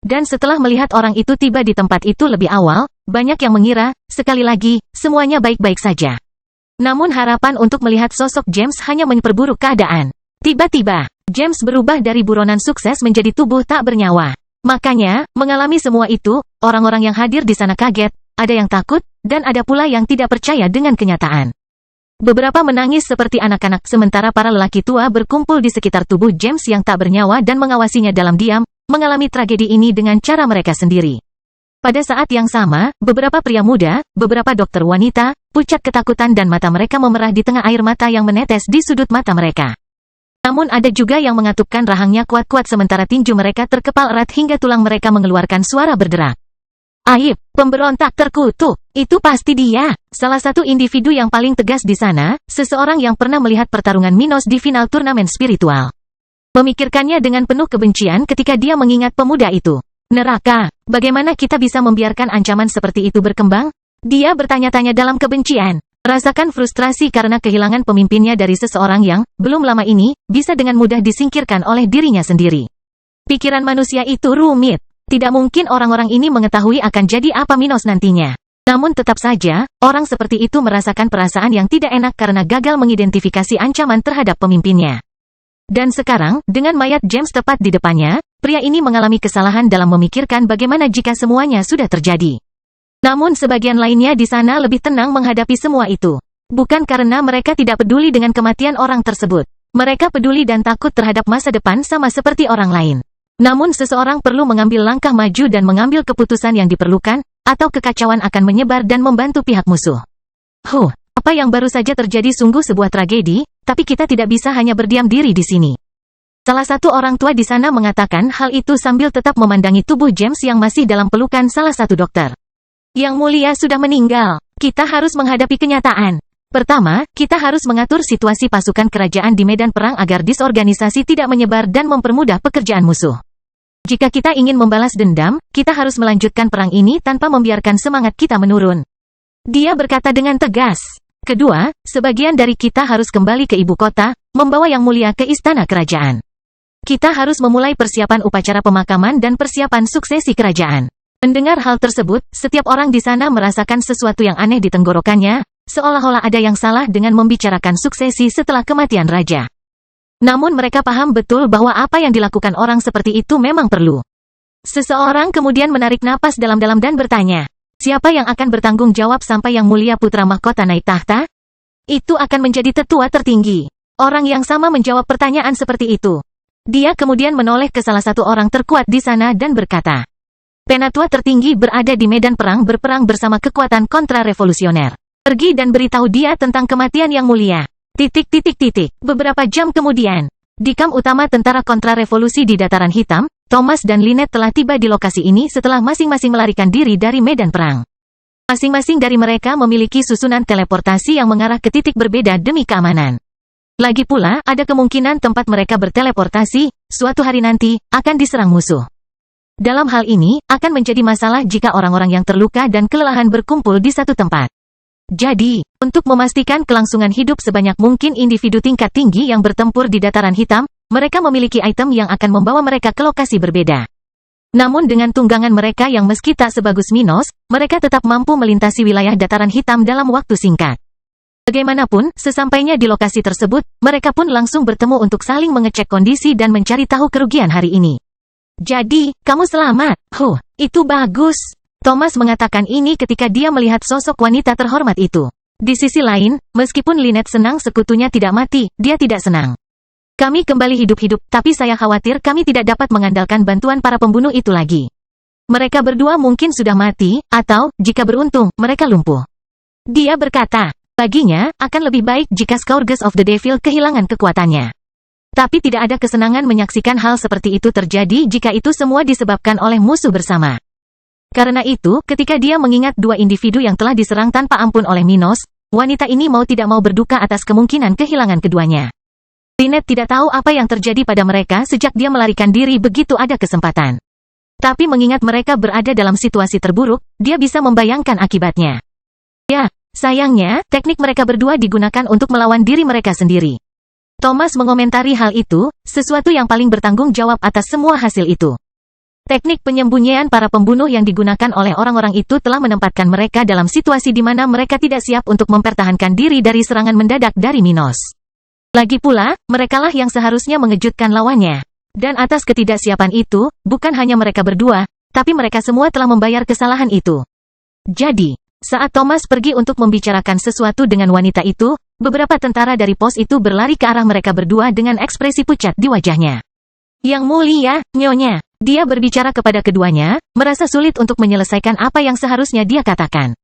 Dan setelah melihat orang itu tiba di tempat itu lebih awal, banyak yang mengira, sekali lagi, semuanya baik-baik saja. Namun harapan untuk melihat sosok James hanya memperburuk keadaan. Tiba-tiba, James berubah dari buronan sukses menjadi tubuh tak bernyawa. Makanya, mengalami semua itu, orang-orang yang hadir di sana kaget, ada yang takut, dan ada pula yang tidak percaya dengan kenyataan. Beberapa menangis seperti anak-anak sementara para lelaki tua berkumpul di sekitar tubuh James yang tak bernyawa dan mengawasinya dalam diam, mengalami tragedi ini dengan cara mereka sendiri. Pada saat yang sama, beberapa pria muda, beberapa dokter wanita, pucat ketakutan dan mata mereka memerah di tengah air mata yang menetes di sudut mata mereka. Namun ada juga yang mengatupkan rahangnya kuat-kuat sementara tinju mereka terkepal erat hingga tulang mereka mengeluarkan suara berderak. Aib, pemberontak terkutuk, itu pasti dia. Salah satu individu yang paling tegas di sana, seseorang yang pernah melihat pertarungan Minos di final turnamen spiritual. Memikirkannya dengan penuh kebencian ketika dia mengingat pemuda itu. Neraka, bagaimana kita bisa membiarkan ancaman seperti itu berkembang? Dia bertanya-tanya dalam kebencian. Rasakan frustrasi karena kehilangan pemimpinnya dari seseorang yang, belum lama ini, bisa dengan mudah disingkirkan oleh dirinya sendiri. Pikiran manusia itu rumit. Tidak mungkin orang-orang ini mengetahui akan jadi apa Minos nantinya. Namun tetap saja, orang seperti itu merasakan perasaan yang tidak enak karena gagal mengidentifikasi ancaman terhadap pemimpinnya. Dan sekarang, dengan mayat James tepat di depannya, pria ini mengalami kesalahan dalam memikirkan bagaimana jika semuanya sudah terjadi. Namun sebagian lainnya di sana lebih tenang menghadapi semua itu. Bukan karena mereka tidak peduli dengan kematian orang tersebut. Mereka peduli dan takut terhadap masa depan sama seperti orang lain. Namun seseorang perlu mengambil langkah maju dan mengambil keputusan yang diperlukan, atau kekacauan akan menyebar dan membantu pihak musuh. Apa yang baru saja terjadi sungguh sebuah tragedi, tapi kita tidak bisa hanya berdiam diri di sini. Salah satu orang tua di sana mengatakan hal itu sambil tetap memandangi tubuh James yang masih dalam pelukan salah satu dokter. Yang mulia sudah meninggal, kita harus menghadapi kenyataan. Pertama, kita harus mengatur situasi pasukan kerajaan di medan perang agar disorganisasi tidak menyebar dan mempermudah pekerjaan musuh. Jika kita ingin membalas dendam, kita harus melanjutkan perang ini tanpa membiarkan semangat kita menurun. Dia berkata dengan tegas. Kedua, sebagian dari kita harus kembali ke ibu kota, membawa Yang Mulia ke istana kerajaan. Kita harus memulai persiapan upacara pemakaman dan persiapan suksesi kerajaan. Mendengar hal tersebut, setiap orang di sana merasakan sesuatu yang aneh di tenggorokannya, seolah-olah ada yang salah dengan membicarakan suksesi setelah kematian raja. Namun mereka paham betul bahwa apa yang dilakukan orang seperti itu memang perlu. Seseorang kemudian menarik napas dalam-dalam dan bertanya, siapa yang akan bertanggung jawab sampai Yang Mulia Putra Mahkota naik tahta? Itu akan menjadi tetua tertinggi. Orang yang sama menjawab pertanyaan seperti itu. Dia kemudian menoleh ke salah satu orang terkuat di sana dan berkata, Penatua tertinggi berada di medan perang berperang bersama kekuatan kontra-revolusioner. Pergi dan beritahu dia tentang kematian Yang Mulia. Beberapa jam kemudian, di kamp utama tentara kontra-revolusi di Dataran Hitam, Thomas dan Lynette telah tiba di lokasi ini setelah masing-masing melarikan diri dari medan perang. Masing-masing dari mereka memiliki susunan teleportasi yang mengarah ke titik berbeda demi keamanan. Lagi pula, ada kemungkinan tempat mereka berteleportasi, suatu hari nanti, akan diserang musuh. Dalam hal ini, akan menjadi masalah jika orang-orang yang terluka dan kelelahan berkumpul di satu tempat. Jadi, untuk memastikan kelangsungan hidup sebanyak mungkin individu tingkat tinggi yang bertempur di Dataran Hitam, mereka memiliki item yang akan membawa mereka ke lokasi berbeda. Namun dengan tunggangan mereka yang meski tak sebagus Minos, mereka tetap mampu melintasi wilayah Dataran Hitam dalam waktu singkat. Bagaimanapun, sesampainya di lokasi tersebut, mereka pun langsung bertemu untuk saling mengecek kondisi dan mencari tahu kerugian hari ini. Jadi, kamu selamat. Itu bagus. Thomas mengatakan ini ketika dia melihat sosok wanita terhormat itu. Di sisi lain, meskipun Lynette senang sekutunya tidak mati, dia tidak senang. Kami kembali hidup-hidup, tapi saya khawatir kami tidak dapat mengandalkan bantuan para pembunuh itu lagi. Mereka berdua mungkin sudah mati, atau, jika beruntung, mereka lumpuh. Dia berkata, baginya, akan lebih baik jika Scourge of the Devil kehilangan kekuatannya. Tapi tidak ada kesenangan menyaksikan hal seperti itu terjadi jika itu semua disebabkan oleh musuh bersama. Karena itu, ketika dia mengingat dua individu yang telah diserang tanpa ampun oleh Minos, wanita ini mau tidak mau berduka atas kemungkinan kehilangan keduanya. Lynette tidak tahu apa yang terjadi pada mereka sejak dia melarikan diri begitu ada kesempatan. Tapi mengingat mereka berada dalam situasi terburuk, dia bisa membayangkan akibatnya. Ya, sayangnya, teknik mereka berdua digunakan untuk melawan diri mereka sendiri. Thomas mengomentari hal itu, sesuatu yang paling bertanggung jawab atas semua hasil itu. Teknik penyembunyian para pembunuh yang digunakan oleh orang-orang itu telah menempatkan mereka dalam situasi di mana mereka tidak siap untuk mempertahankan diri dari serangan mendadak dari Minos. Lagi pula, merekalah yang seharusnya mengejutkan lawannya. Dan atas ketidaksiapan itu, bukan hanya mereka berdua, tapi mereka semua telah membayar kesalahan itu. Jadi, saat Thomas pergi untuk membicarakan sesuatu dengan wanita itu, beberapa tentara dari pos itu berlari ke arah mereka berdua dengan ekspresi pucat di wajahnya. Yang mulia, Nyonya, dia berbicara kepada keduanya, merasa sulit untuk menyelesaikan apa yang seharusnya dia katakan.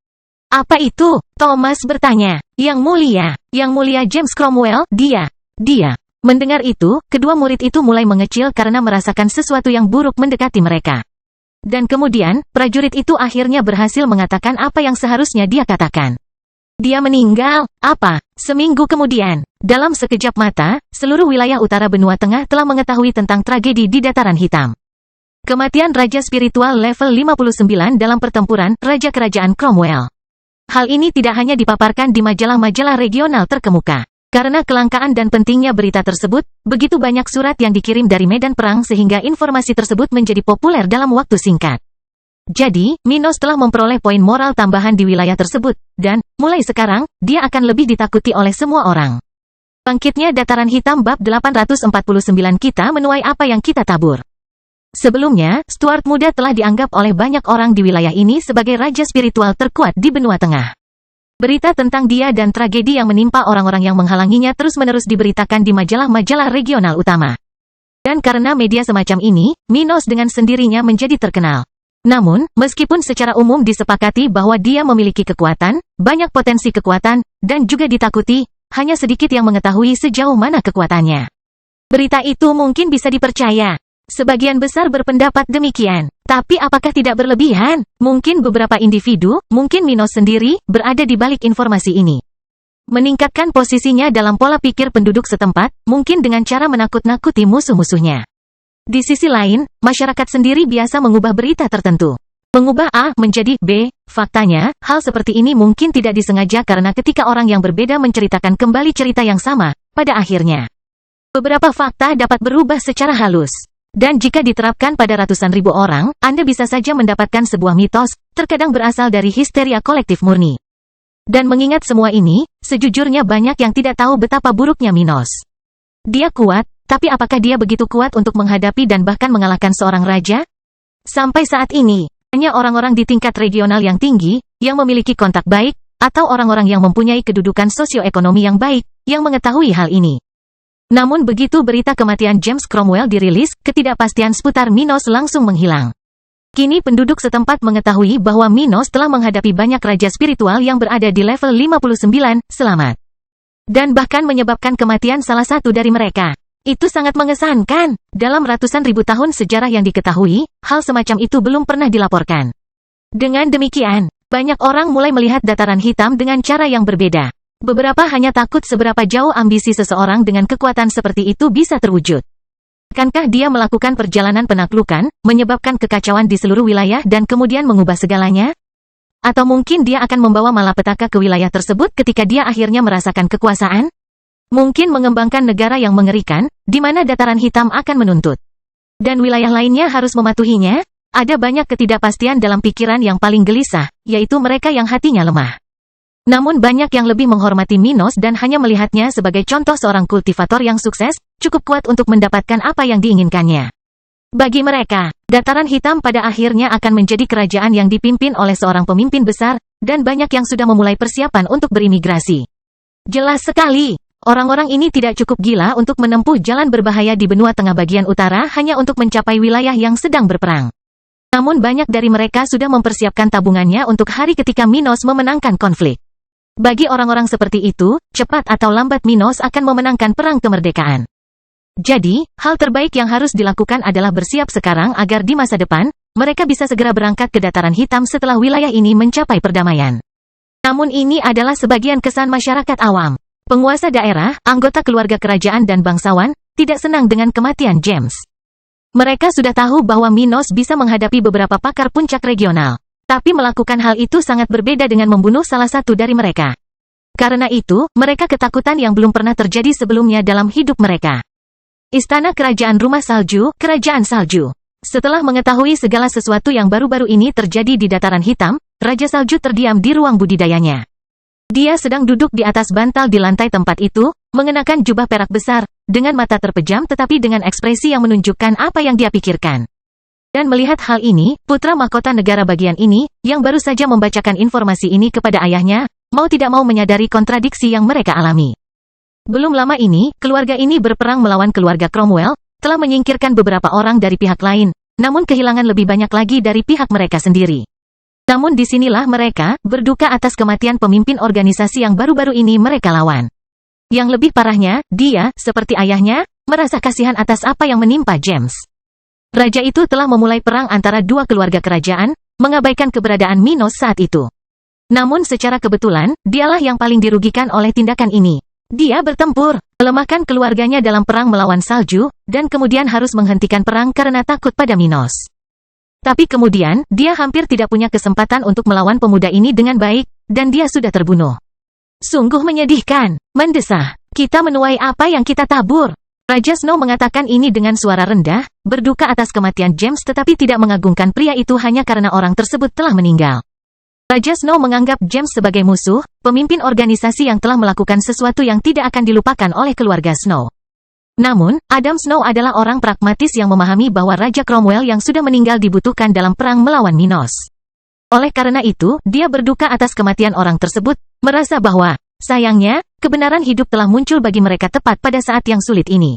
Apa itu? Thomas bertanya. Yang mulia James Cromwell, dia. Mendengar itu, kedua murid itu mulai mengecil karena merasakan sesuatu yang buruk mendekati mereka. Dan kemudian, prajurit itu akhirnya berhasil mengatakan apa yang seharusnya dia katakan. Dia meninggal. Apa? Seminggu kemudian, dalam sekejap mata, seluruh wilayah utara benua tengah telah mengetahui tentang tragedi di Dataran Hitam. Kematian Raja Spiritual level 59 dalam pertempuran Raja Kerajaan Cromwell. Hal ini tidak hanya dipaparkan di majalah-majalah regional terkemuka. Karena kelangkaan dan pentingnya berita tersebut, begitu banyak surat yang dikirim dari medan perang sehingga informasi tersebut menjadi populer dalam waktu singkat. Jadi, Minos telah memperoleh poin moral tambahan di wilayah tersebut, dan, mulai sekarang, dia akan lebih ditakuti oleh semua orang. Bangkitnya Dataran Hitam bab 849 kita menuai apa yang kita tabur. Sebelumnya, Stuart Muda telah dianggap oleh banyak orang di wilayah ini sebagai raja spiritual terkuat di benua tengah. Berita tentang dia dan tragedi yang menimpa orang-orang yang menghalanginya terus-menerus diberitakan di majalah-majalah regional utama. Dan karena media semacam ini, Minos dengan sendirinya menjadi terkenal. Namun, meskipun secara umum disepakati bahwa dia memiliki kekuatan, banyak potensi kekuatan, dan juga ditakuti, hanya sedikit yang mengetahui sejauh mana kekuatannya. Berita itu mungkin bisa dipercaya. Sebagian besar berpendapat demikian. Tapi apakah tidak berlebihan? Mungkin beberapa individu, mungkin Minos sendiri, berada di balik informasi ini. Meningkatkan posisinya dalam pola pikir penduduk setempat, mungkin dengan cara menakut-nakuti musuh-musuhnya. Di sisi lain, masyarakat sendiri biasa mengubah berita tertentu. Mengubah A menjadi B. Faktanya, hal seperti ini mungkin tidak disengaja karena ketika orang yang berbeda menceritakan kembali cerita yang sama, pada akhirnya, beberapa fakta dapat berubah secara halus. Dan jika diterapkan pada ratusan ribu orang, Anda bisa saja mendapatkan sebuah mitos, terkadang berasal dari histeria kolektif murni. Dan mengingat semua ini, sejujurnya banyak yang tidak tahu betapa buruknya Minos. Dia kuat, tapi apakah dia begitu kuat untuk menghadapi dan bahkan mengalahkan seorang raja? Sampai saat ini, hanya orang-orang di tingkat regional yang tinggi, yang memiliki kontak baik, atau orang-orang yang mempunyai kedudukan sosioekonomi yang baik, yang mengetahui hal ini. Namun begitu berita kematian James Cromwell dirilis, ketidakpastian seputar Minos langsung menghilang. Kini penduduk setempat mengetahui bahwa Minos telah menghadapi banyak raja spiritual yang berada di level 59, selamat. Dan bahkan menyebabkan kematian salah satu dari mereka. Itu sangat mengesankan. Dalam ratusan ribu tahun sejarah yang diketahui, hal semacam itu belum pernah dilaporkan. Dengan demikian, banyak orang mulai melihat Dataran Hitam dengan cara yang berbeda. Beberapa hanya takut seberapa jauh ambisi seseorang dengan kekuatan seperti itu bisa terwujud. Akankah dia melakukan perjalanan penaklukan, menyebabkan kekacauan di seluruh wilayah dan kemudian mengubah segalanya? Atau mungkin dia akan membawa malapetaka ke wilayah tersebut ketika dia akhirnya merasakan kekuasaan? Mungkin mengembangkan negara yang mengerikan, di mana Dataran Hitam akan menuntut. Dan wilayah lainnya harus mematuhinya? Ada banyak ketidakpastian dalam pikiran yang paling gelisah, yaitu mereka yang hatinya lemah. Namun banyak yang lebih menghormati Minos dan hanya melihatnya sebagai contoh seorang kultivator yang sukses, cukup kuat untuk mendapatkan apa yang diinginkannya. Bagi mereka, Dataran Hitam pada akhirnya akan menjadi kerajaan yang dipimpin oleh seorang pemimpin besar, dan banyak yang sudah memulai persiapan untuk berimigrasi. Jelas sekali, orang-orang ini tidak cukup gila untuk menempuh jalan berbahaya di benua tengah bagian utara hanya untuk mencapai wilayah yang sedang berperang. Namun banyak dari mereka sudah mempersiapkan tabungannya untuk hari ketika Minos memenangkan konflik. Bagi orang-orang seperti itu, cepat atau lambat Minos akan memenangkan perang kemerdekaan. Jadi, hal terbaik yang harus dilakukan adalah bersiap sekarang agar di masa depan, mereka bisa segera berangkat ke Dataran Hitam setelah wilayah ini mencapai perdamaian. Namun ini adalah sebagian kesan masyarakat awam. Penguasa daerah, anggota keluarga kerajaan dan bangsawan, tidak senang dengan kematian James. Mereka sudah tahu bahwa Minos bisa menghadapi beberapa pakar puncak regional. Tapi melakukan hal itu sangat berbeda dengan membunuh salah satu dari mereka. Karena itu, mereka ketakutan yang belum pernah terjadi sebelumnya dalam hidup mereka. Istana Kerajaan Rumah Salju, Kerajaan Salju. Setelah mengetahui segala sesuatu yang baru-baru ini terjadi di Dataran Hitam, Raja Salju terdiam di ruang budidayanya. Dia sedang duduk di atas bantal di lantai tempat itu, mengenakan jubah perak besar, dengan mata terpejam tetapi dengan ekspresi yang menunjukkan apa yang dia pikirkan. Dan melihat hal ini, putra mahkota negara bagian ini, yang baru saja membacakan informasi ini kepada ayahnya, mau tidak mau menyadari kontradiksi yang mereka alami. Belum lama ini, keluarga ini berperang melawan keluarga Cromwell, telah menyingkirkan beberapa orang dari pihak lain, namun kehilangan lebih banyak lagi dari pihak mereka sendiri. Namun disinilah mereka berduka atas kematian pemimpin organisasi yang baru-baru ini mereka lawan. Yang lebih parahnya, dia, seperti ayahnya, merasa kasihan atas apa yang menimpa James. Raja itu telah memulai perang antara dua keluarga kerajaan, mengabaikan keberadaan Minos saat itu. Namun secara kebetulan, dialah yang paling dirugikan oleh tindakan ini. Dia bertempur, melemahkan keluarganya dalam perang melawan salju, dan kemudian harus menghentikan perang karena takut pada Minos. Tapi kemudian, dia hampir tidak punya kesempatan untuk melawan pemuda ini dengan baik, dan dia sudah terbunuh. Sungguh menyedihkan, mendesah. Kita menuai apa yang kita tabur. Raja Snow mengatakan ini dengan suara rendah, berduka atas kematian James tetapi tidak mengagungkan pria itu hanya karena orang tersebut telah meninggal. Raja Snow menganggap James sebagai musuh, pemimpin organisasi yang telah melakukan sesuatu yang tidak akan dilupakan oleh keluarga Snow. Namun, Adam Snow adalah orang pragmatis yang memahami bahwa Raja Cromwell yang sudah meninggal dibutuhkan dalam perang melawan Minos. Oleh karena itu, dia berduka atas kematian orang tersebut, merasa bahwa, sayangnya, kebenaran hidup telah muncul bagi mereka tepat pada saat yang sulit ini.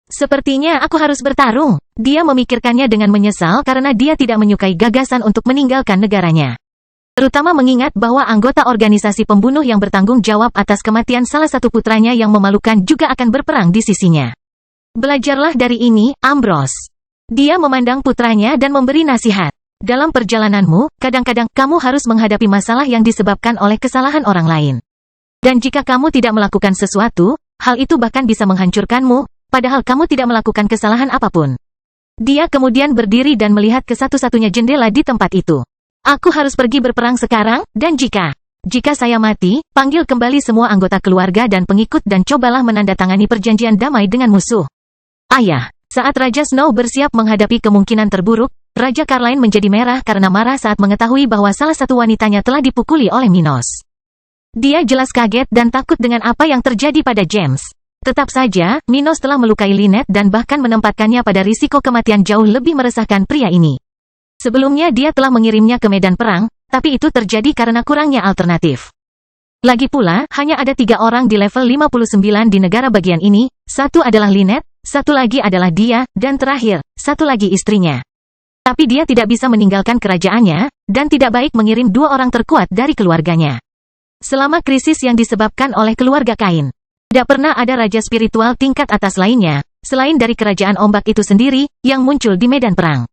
Sepertinya aku harus bertarung. Dia memikirkannya dengan menyesal karena dia tidak menyukai gagasan untuk meninggalkan negaranya. Terutama mengingat bahwa anggota organisasi pembunuh yang bertanggung jawab atas kematian salah satu putranya yang memalukan juga akan berperang di sisinya. Belajarlah dari ini, Ambrose. Dia memandang putranya dan memberi nasihat. Dalam perjalananmu, kadang-kadang kamu harus menghadapi masalah yang disebabkan oleh kesalahan orang lain. Dan jika kamu tidak melakukan sesuatu, hal itu bahkan bisa menghancurkanmu, padahal kamu tidak melakukan kesalahan apapun. Dia kemudian berdiri dan melihat ke satu-satunya jendela di tempat itu. Aku harus pergi berperang sekarang, dan jika saya mati, panggil kembali semua anggota keluarga dan pengikut dan cobalah menandatangani perjanjian damai dengan musuh. Ayah, saat Raja Snow bersiap menghadapi kemungkinan terburuk, Raja Carline menjadi merah karena marah saat mengetahui bahwa salah satu wanitanya telah dipukuli oleh Minos. Dia jelas kaget dan takut dengan apa yang terjadi pada James. Tetap saja, Minos telah melukai Lynette dan bahkan menempatkannya pada risiko kematian jauh lebih meresahkan pria ini. Sebelumnya dia telah mengirimnya ke medan perang, tapi itu terjadi karena kurangnya alternatif. Lagi pula, hanya ada 3 orang di level 59 di negara bagian ini, satu adalah Lynette, satu lagi adalah dia, dan terakhir, satu lagi istrinya. Tapi dia tidak bisa meninggalkan kerajaannya, dan tidak baik mengirim 2 orang terkuat dari keluarganya. Selama krisis yang disebabkan oleh keluarga Kain, tidak pernah ada raja spiritual tingkat atas lainnya, selain dari kerajaan ombak itu sendiri, yang muncul di medan perang.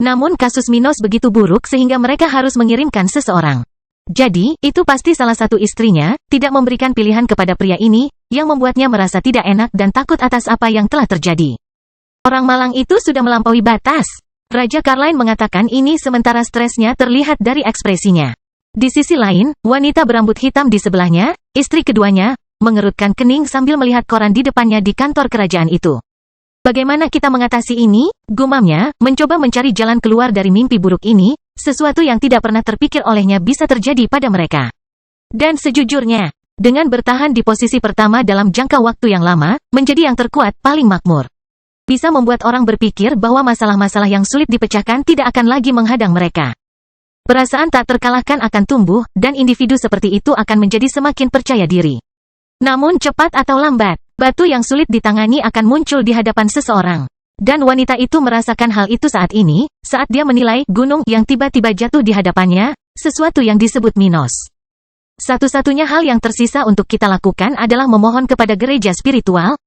Namun kasus Minos begitu buruk sehingga mereka harus mengirimkan seseorang. Jadi, itu pasti salah satu istrinya, tidak memberikan pilihan kepada pria ini, yang membuatnya merasa tidak enak dan takut atas apa yang telah terjadi. Orang malang itu sudah melampaui batas. Raja Carline mengatakan ini sementara stresnya terlihat dari ekspresinya. Di sisi lain, wanita berambut hitam di sebelahnya, istri keduanya, mengerutkan kening sambil melihat koran di depannya di kantor kerajaan itu. Bagaimana kita mengatasi ini? Gumamnya, mencoba mencari jalan keluar dari mimpi buruk ini, sesuatu yang tidak pernah terpikir olehnya bisa terjadi pada mereka. Dan sejujurnya, dengan bertahan di posisi pertama dalam jangka waktu yang lama, menjadi yang terkuat paling makmur. Bisa membuat orang berpikir bahwa masalah-masalah yang sulit dipecahkan tidak akan lagi menghadang mereka. Perasaan tak terkalahkan akan tumbuh, dan individu seperti itu akan menjadi semakin percaya diri. Namun cepat atau lambat, batu yang sulit ditangani akan muncul di hadapan seseorang. Dan wanita itu merasakan hal itu saat ini, saat dia menilai gunung yang tiba-tiba jatuh di hadapannya, sesuatu yang disebut Minos. Satu-satunya hal yang tersisa untuk kita lakukan adalah memohon kepada gereja spiritual.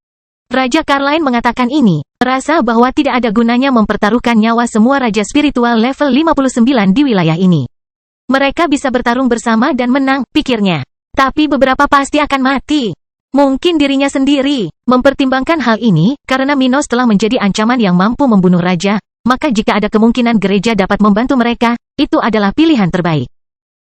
Raja Carline mengatakan ini, merasa bahwa tidak ada gunanya mempertaruhkan nyawa semua raja spiritual level 59 di wilayah ini. Mereka bisa bertarung bersama dan menang, pikirnya. Tapi beberapa pasti akan mati. Mungkin dirinya sendiri. Mempertimbangkan hal ini, karena Minos telah menjadi ancaman yang mampu membunuh raja, maka jika ada kemungkinan gereja dapat membantu mereka, itu adalah pilihan terbaik.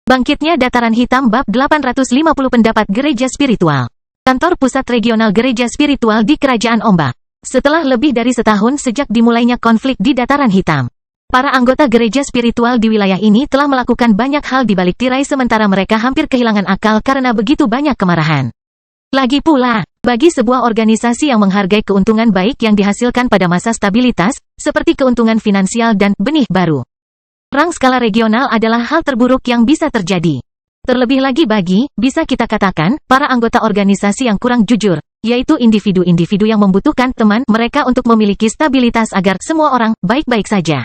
Bangkitnya Dataran Hitam Bab 850 Pendapat Gereja Spiritual. Kantor Pusat Regional Gereja Spiritual di Kerajaan Ombak. Setelah lebih dari setahun sejak dimulainya konflik di Dataran Hitam, para anggota gereja spiritual di wilayah ini telah melakukan banyak hal di balik tirai sementara mereka hampir kehilangan akal karena begitu banyak kemarahan. Lagi pula, bagi sebuah organisasi yang menghargai keuntungan baik yang dihasilkan pada masa stabilitas, seperti keuntungan finansial dan benih baru, perang skala regional adalah hal terburuk yang bisa terjadi. Terlebih lagi bisa kita katakan, para anggota organisasi yang kurang jujur, yaitu individu-individu yang membutuhkan teman mereka untuk memiliki stabilitas agar semua orang baik-baik saja.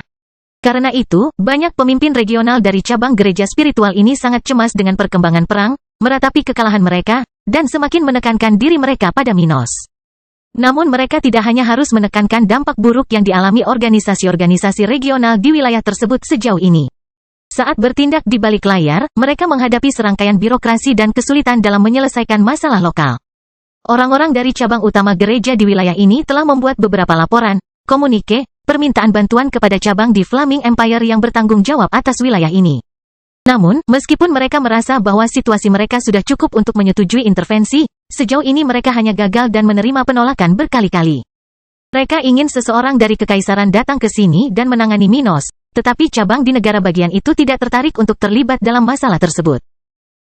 Karena itu, banyak pemimpin regional dari cabang gereja spiritual ini sangat cemas dengan perkembangan perang, meratapi kekalahan mereka, dan semakin menekankan diri mereka pada Minos. Namun mereka tidak hanya harus menekankan dampak buruk yang dialami organisasi-organisasi regional di wilayah tersebut sejauh ini. Saat bertindak di balik layar, mereka menghadapi serangkaian birokrasi dan kesulitan dalam menyelesaikan masalah lokal. Orang-orang dari cabang utama gereja di wilayah ini telah membuat beberapa laporan, komunike, permintaan bantuan kepada cabang di Flaming Empire yang bertanggung jawab atas wilayah ini. Namun, meskipun mereka merasa bahwa situasi mereka sudah cukup untuk menyetujui intervensi, sejauh ini mereka hanya gagal dan menerima penolakan berkali-kali. Mereka ingin seseorang dari kekaisaran datang ke sini dan menangani Minos, tetapi cabang di negara bagian itu tidak tertarik untuk terlibat dalam masalah tersebut.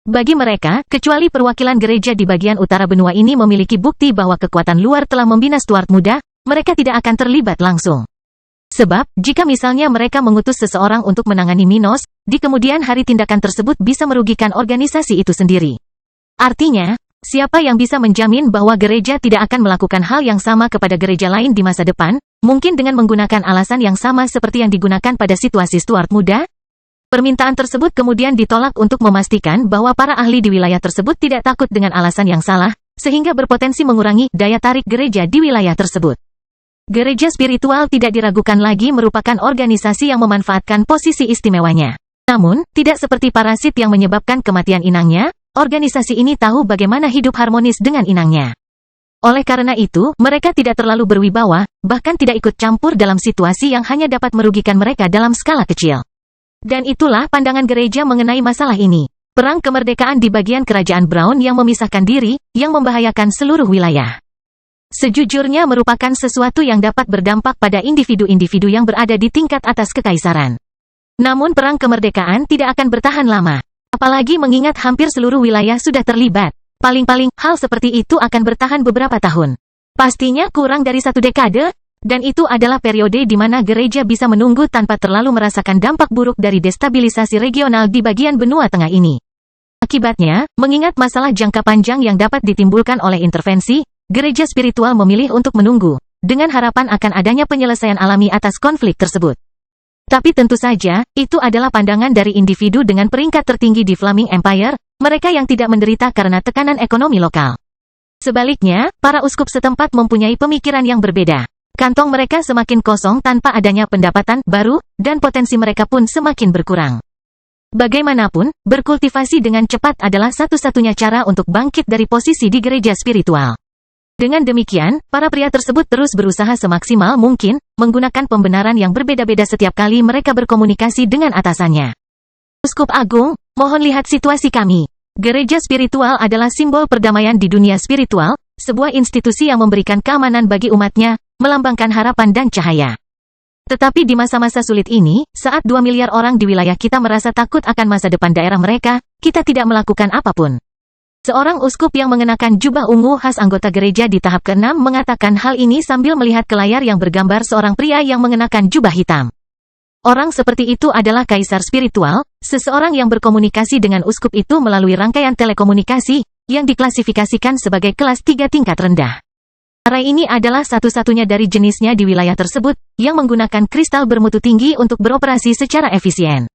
Bagi mereka, kecuali perwakilan gereja di bagian utara benua ini memiliki bukti bahwa kekuatan luar telah membina Stuart muda, mereka tidak akan terlibat langsung. Sebab, jika misalnya mereka mengutus seseorang untuk menangani Minos, di kemudian hari tindakan tersebut bisa merugikan organisasi itu sendiri. Artinya, siapa yang bisa menjamin bahwa gereja tidak akan melakukan hal yang sama kepada gereja lain di masa depan, mungkin dengan menggunakan alasan yang sama seperti yang digunakan pada situasi Stuart muda? Permintaan tersebut kemudian ditolak untuk memastikan bahwa para ahli di wilayah tersebut tidak takut dengan alasan yang salah, sehingga berpotensi mengurangi daya tarik gereja di wilayah tersebut. Gereja spiritual tidak diragukan lagi merupakan organisasi yang memanfaatkan posisi istimewanya. Namun, tidak seperti parasit yang menyebabkan kematian inangnya, organisasi ini tahu bagaimana hidup harmonis dengan inangnya. Oleh karena itu, mereka tidak terlalu berwibawa, bahkan tidak ikut campur dalam situasi yang hanya dapat merugikan mereka dalam skala kecil. Dan itulah pandangan gereja mengenai masalah ini. Perang kemerdekaan di bagian kerajaan Brown yang memisahkan diri, yang membahayakan seluruh wilayah. Sejujurnya merupakan sesuatu yang dapat berdampak pada individu-individu yang berada di tingkat atas kekaisaran. Namun perang kemerdekaan tidak akan bertahan lama. Apalagi mengingat hampir seluruh wilayah sudah terlibat. Paling-paling, hal seperti itu akan bertahan beberapa tahun. Pastinya kurang dari 1 dekade, dan itu adalah periode di mana gereja bisa menunggu tanpa terlalu merasakan dampak buruk dari destabilisasi regional di bagian benua tengah ini. Akibatnya, mengingat masalah jangka panjang yang dapat ditimbulkan oleh intervensi, gereja spiritual memilih untuk menunggu, dengan harapan akan adanya penyelesaian alami atas konflik tersebut. Tapi tentu saja, itu adalah pandangan dari individu dengan peringkat tertinggi di Flaming Empire, mereka yang tidak menderita karena tekanan ekonomi lokal. Sebaliknya, para uskup setempat mempunyai pemikiran yang berbeda. Kantong mereka semakin kosong tanpa adanya pendapatan baru, dan potensi mereka pun semakin berkurang. Bagaimanapun, berkultivasi dengan cepat adalah satu-satunya cara untuk bangkit dari posisi di gereja spiritual. Dengan demikian, para pria tersebut terus berusaha semaksimal mungkin, menggunakan pembenaran yang berbeda-beda setiap kali mereka berkomunikasi dengan atasannya. Uskup Agung, mohon lihat situasi kami. Gereja spiritual adalah simbol perdamaian di dunia spiritual, sebuah institusi yang memberikan keamanan bagi umatnya, melambangkan harapan dan cahaya. Tetapi di masa-masa sulit ini, saat 2 miliar orang di wilayah kita merasa takut akan masa depan daerah mereka, kita tidak melakukan apapun. Seorang uskup yang mengenakan jubah ungu khas anggota gereja di tahap ke-6 mengatakan hal ini sambil melihat ke layar yang bergambar seorang pria yang mengenakan jubah hitam. Orang seperti itu adalah kaisar spiritual, seseorang yang berkomunikasi dengan uskup itu melalui rangkaian telekomunikasi, yang diklasifikasikan sebagai kelas 3 tingkat rendah. Array ini adalah satu-satunya dari jenisnya di wilayah tersebut, yang menggunakan kristal bermutu tinggi untuk beroperasi secara efisien.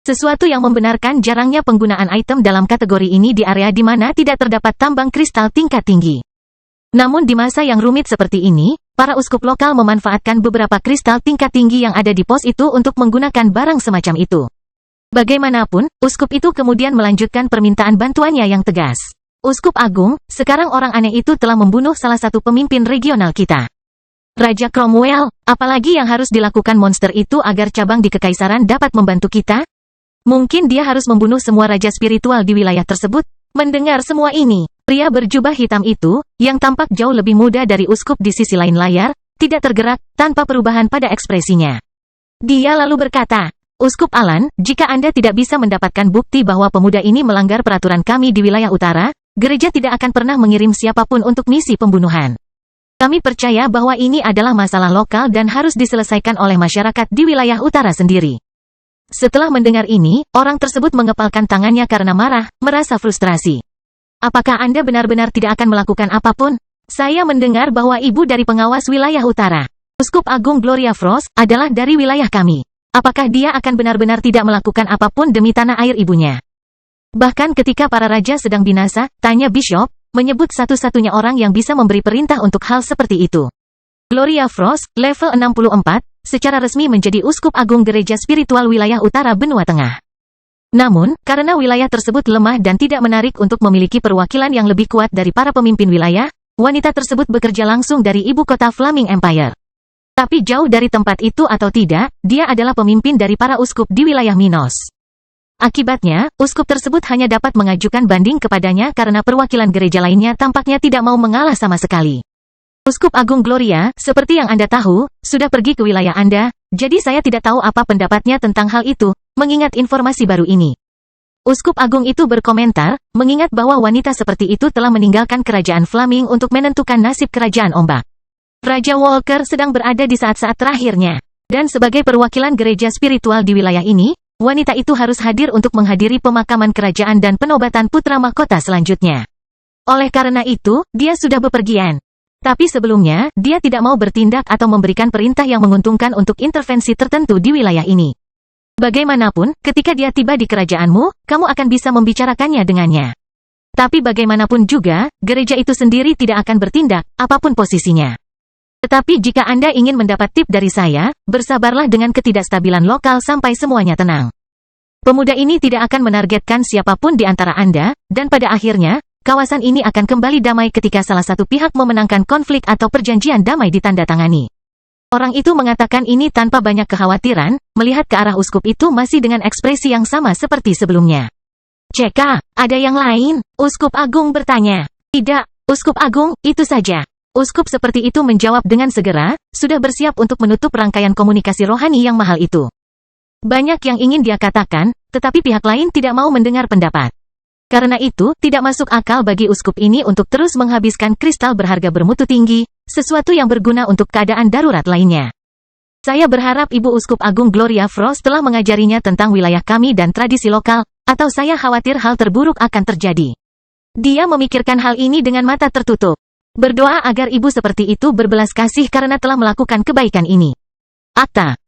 Sesuatu yang membenarkan jarangnya penggunaan item dalam kategori ini di area di mana tidak terdapat tambang kristal tingkat tinggi. Namun di masa yang rumit seperti ini, para uskup lokal memanfaatkan beberapa kristal tingkat tinggi yang ada di pos itu untuk menggunakan barang semacam itu. Bagaimanapun, uskup itu kemudian melanjutkan permintaan bantuannya yang tegas. Uskup Agung, sekarang orang aneh itu telah membunuh salah satu pemimpin regional kita. Raja Cromwell, apalagi yang harus dilakukan monster itu agar cabang di kekaisaran dapat membantu kita? Mungkin dia harus membunuh semua raja spiritual di wilayah tersebut. Mendengar semua ini, pria berjubah hitam itu, yang tampak jauh lebih muda dari uskup di sisi lain layar, tidak tergerak, tanpa perubahan pada ekspresinya. Dia lalu berkata, Uskup Alan, jika Anda tidak bisa mendapatkan bukti bahwa pemuda ini melanggar peraturan kami di wilayah utara, gereja tidak akan pernah mengirim siapapun untuk misi pembunuhan. Kami percaya bahwa ini adalah masalah lokal dan harus diselesaikan oleh masyarakat di wilayah utara sendiri. Setelah mendengar ini, orang tersebut mengepalkan tangannya karena marah, merasa frustrasi. Apakah Anda benar-benar tidak akan melakukan apapun? Saya mendengar bahwa ibu dari pengawas wilayah utara, Uskup Agung Gloria Frost, adalah dari wilayah kami. Apakah dia akan benar-benar tidak melakukan apapun demi tanah air ibunya? Bahkan ketika para raja sedang binasa, tanya Bishop, menyebut satu-satunya orang yang bisa memberi perintah untuk hal seperti itu. Gloria Frost, level 64, secara resmi menjadi Uskup Agung Gereja Spiritual Wilayah Utara Benua Tengah. Namun, karena wilayah tersebut lemah dan tidak menarik untuk memiliki perwakilan yang lebih kuat dari para pemimpin wilayah, wanita tersebut bekerja langsung dari ibu kota Flaming Empire. Tapi jauh dari tempat itu atau tidak, dia adalah pemimpin dari para uskup di wilayah Minos. Akibatnya, uskup tersebut hanya dapat mengajukan banding kepadanya karena perwakilan gereja lainnya tampaknya tidak mau mengalah sama sekali. Uskup Agung Gloria, seperti yang Anda tahu, sudah pergi ke wilayah Anda, jadi saya tidak tahu apa pendapatnya tentang hal itu, mengingat informasi baru ini. Uskup Agung itu berkomentar, mengingat bahwa wanita seperti itu telah meninggalkan kerajaan Flaming untuk menentukan nasib kerajaan ombak. Raja Walker sedang berada di saat-saat terakhirnya, dan sebagai perwakilan gereja spiritual di wilayah ini, wanita itu harus hadir untuk menghadiri pemakaman kerajaan dan penobatan putra mahkota selanjutnya. Oleh karena itu, dia sudah bepergian. Tapi sebelumnya, dia tidak mau bertindak atau memberikan perintah yang menguntungkan untuk intervensi tertentu di wilayah ini. Bagaimanapun, ketika dia tiba di kerajaanmu, kamu akan bisa membicarakannya dengannya. Tapi bagaimanapun juga, gereja itu sendiri tidak akan bertindak, apapun posisinya. Tetapi jika Anda ingin mendapat tip dari saya, bersabarlah dengan ketidakstabilan lokal sampai semuanya tenang. Pemuda ini tidak akan menargetkan siapapun di antara Anda, dan pada akhirnya, kawasan ini akan kembali damai ketika salah satu pihak memenangkan konflik atau perjanjian damai ditandatangani. Orang itu mengatakan ini tanpa banyak kekhawatiran, melihat ke arah uskup itu masih dengan ekspresi yang sama seperti sebelumnya. "Ceka, ada yang lain?" Uskup Agung bertanya. "Tidak, Uskup Agung, itu saja." Uskup seperti itu menjawab dengan segera, sudah bersiap untuk menutup rangkaian komunikasi rohani yang mahal itu. Banyak yang ingin dia katakan, tetapi pihak lain tidak mau mendengar pendapat. Karena itu, tidak masuk akal bagi uskup ini untuk terus menghabiskan kristal berharga bermutu tinggi, sesuatu yang berguna untuk keadaan darurat lainnya. Saya berharap Ibu Uskup Agung Gloria Frost telah mengajarinya tentang wilayah kami dan tradisi lokal, atau saya khawatir hal terburuk akan terjadi. Dia memikirkan hal ini dengan mata tertutup. Berdoa agar ibu seperti itu berbelas kasih karena telah melakukan kebaikan ini. Akta.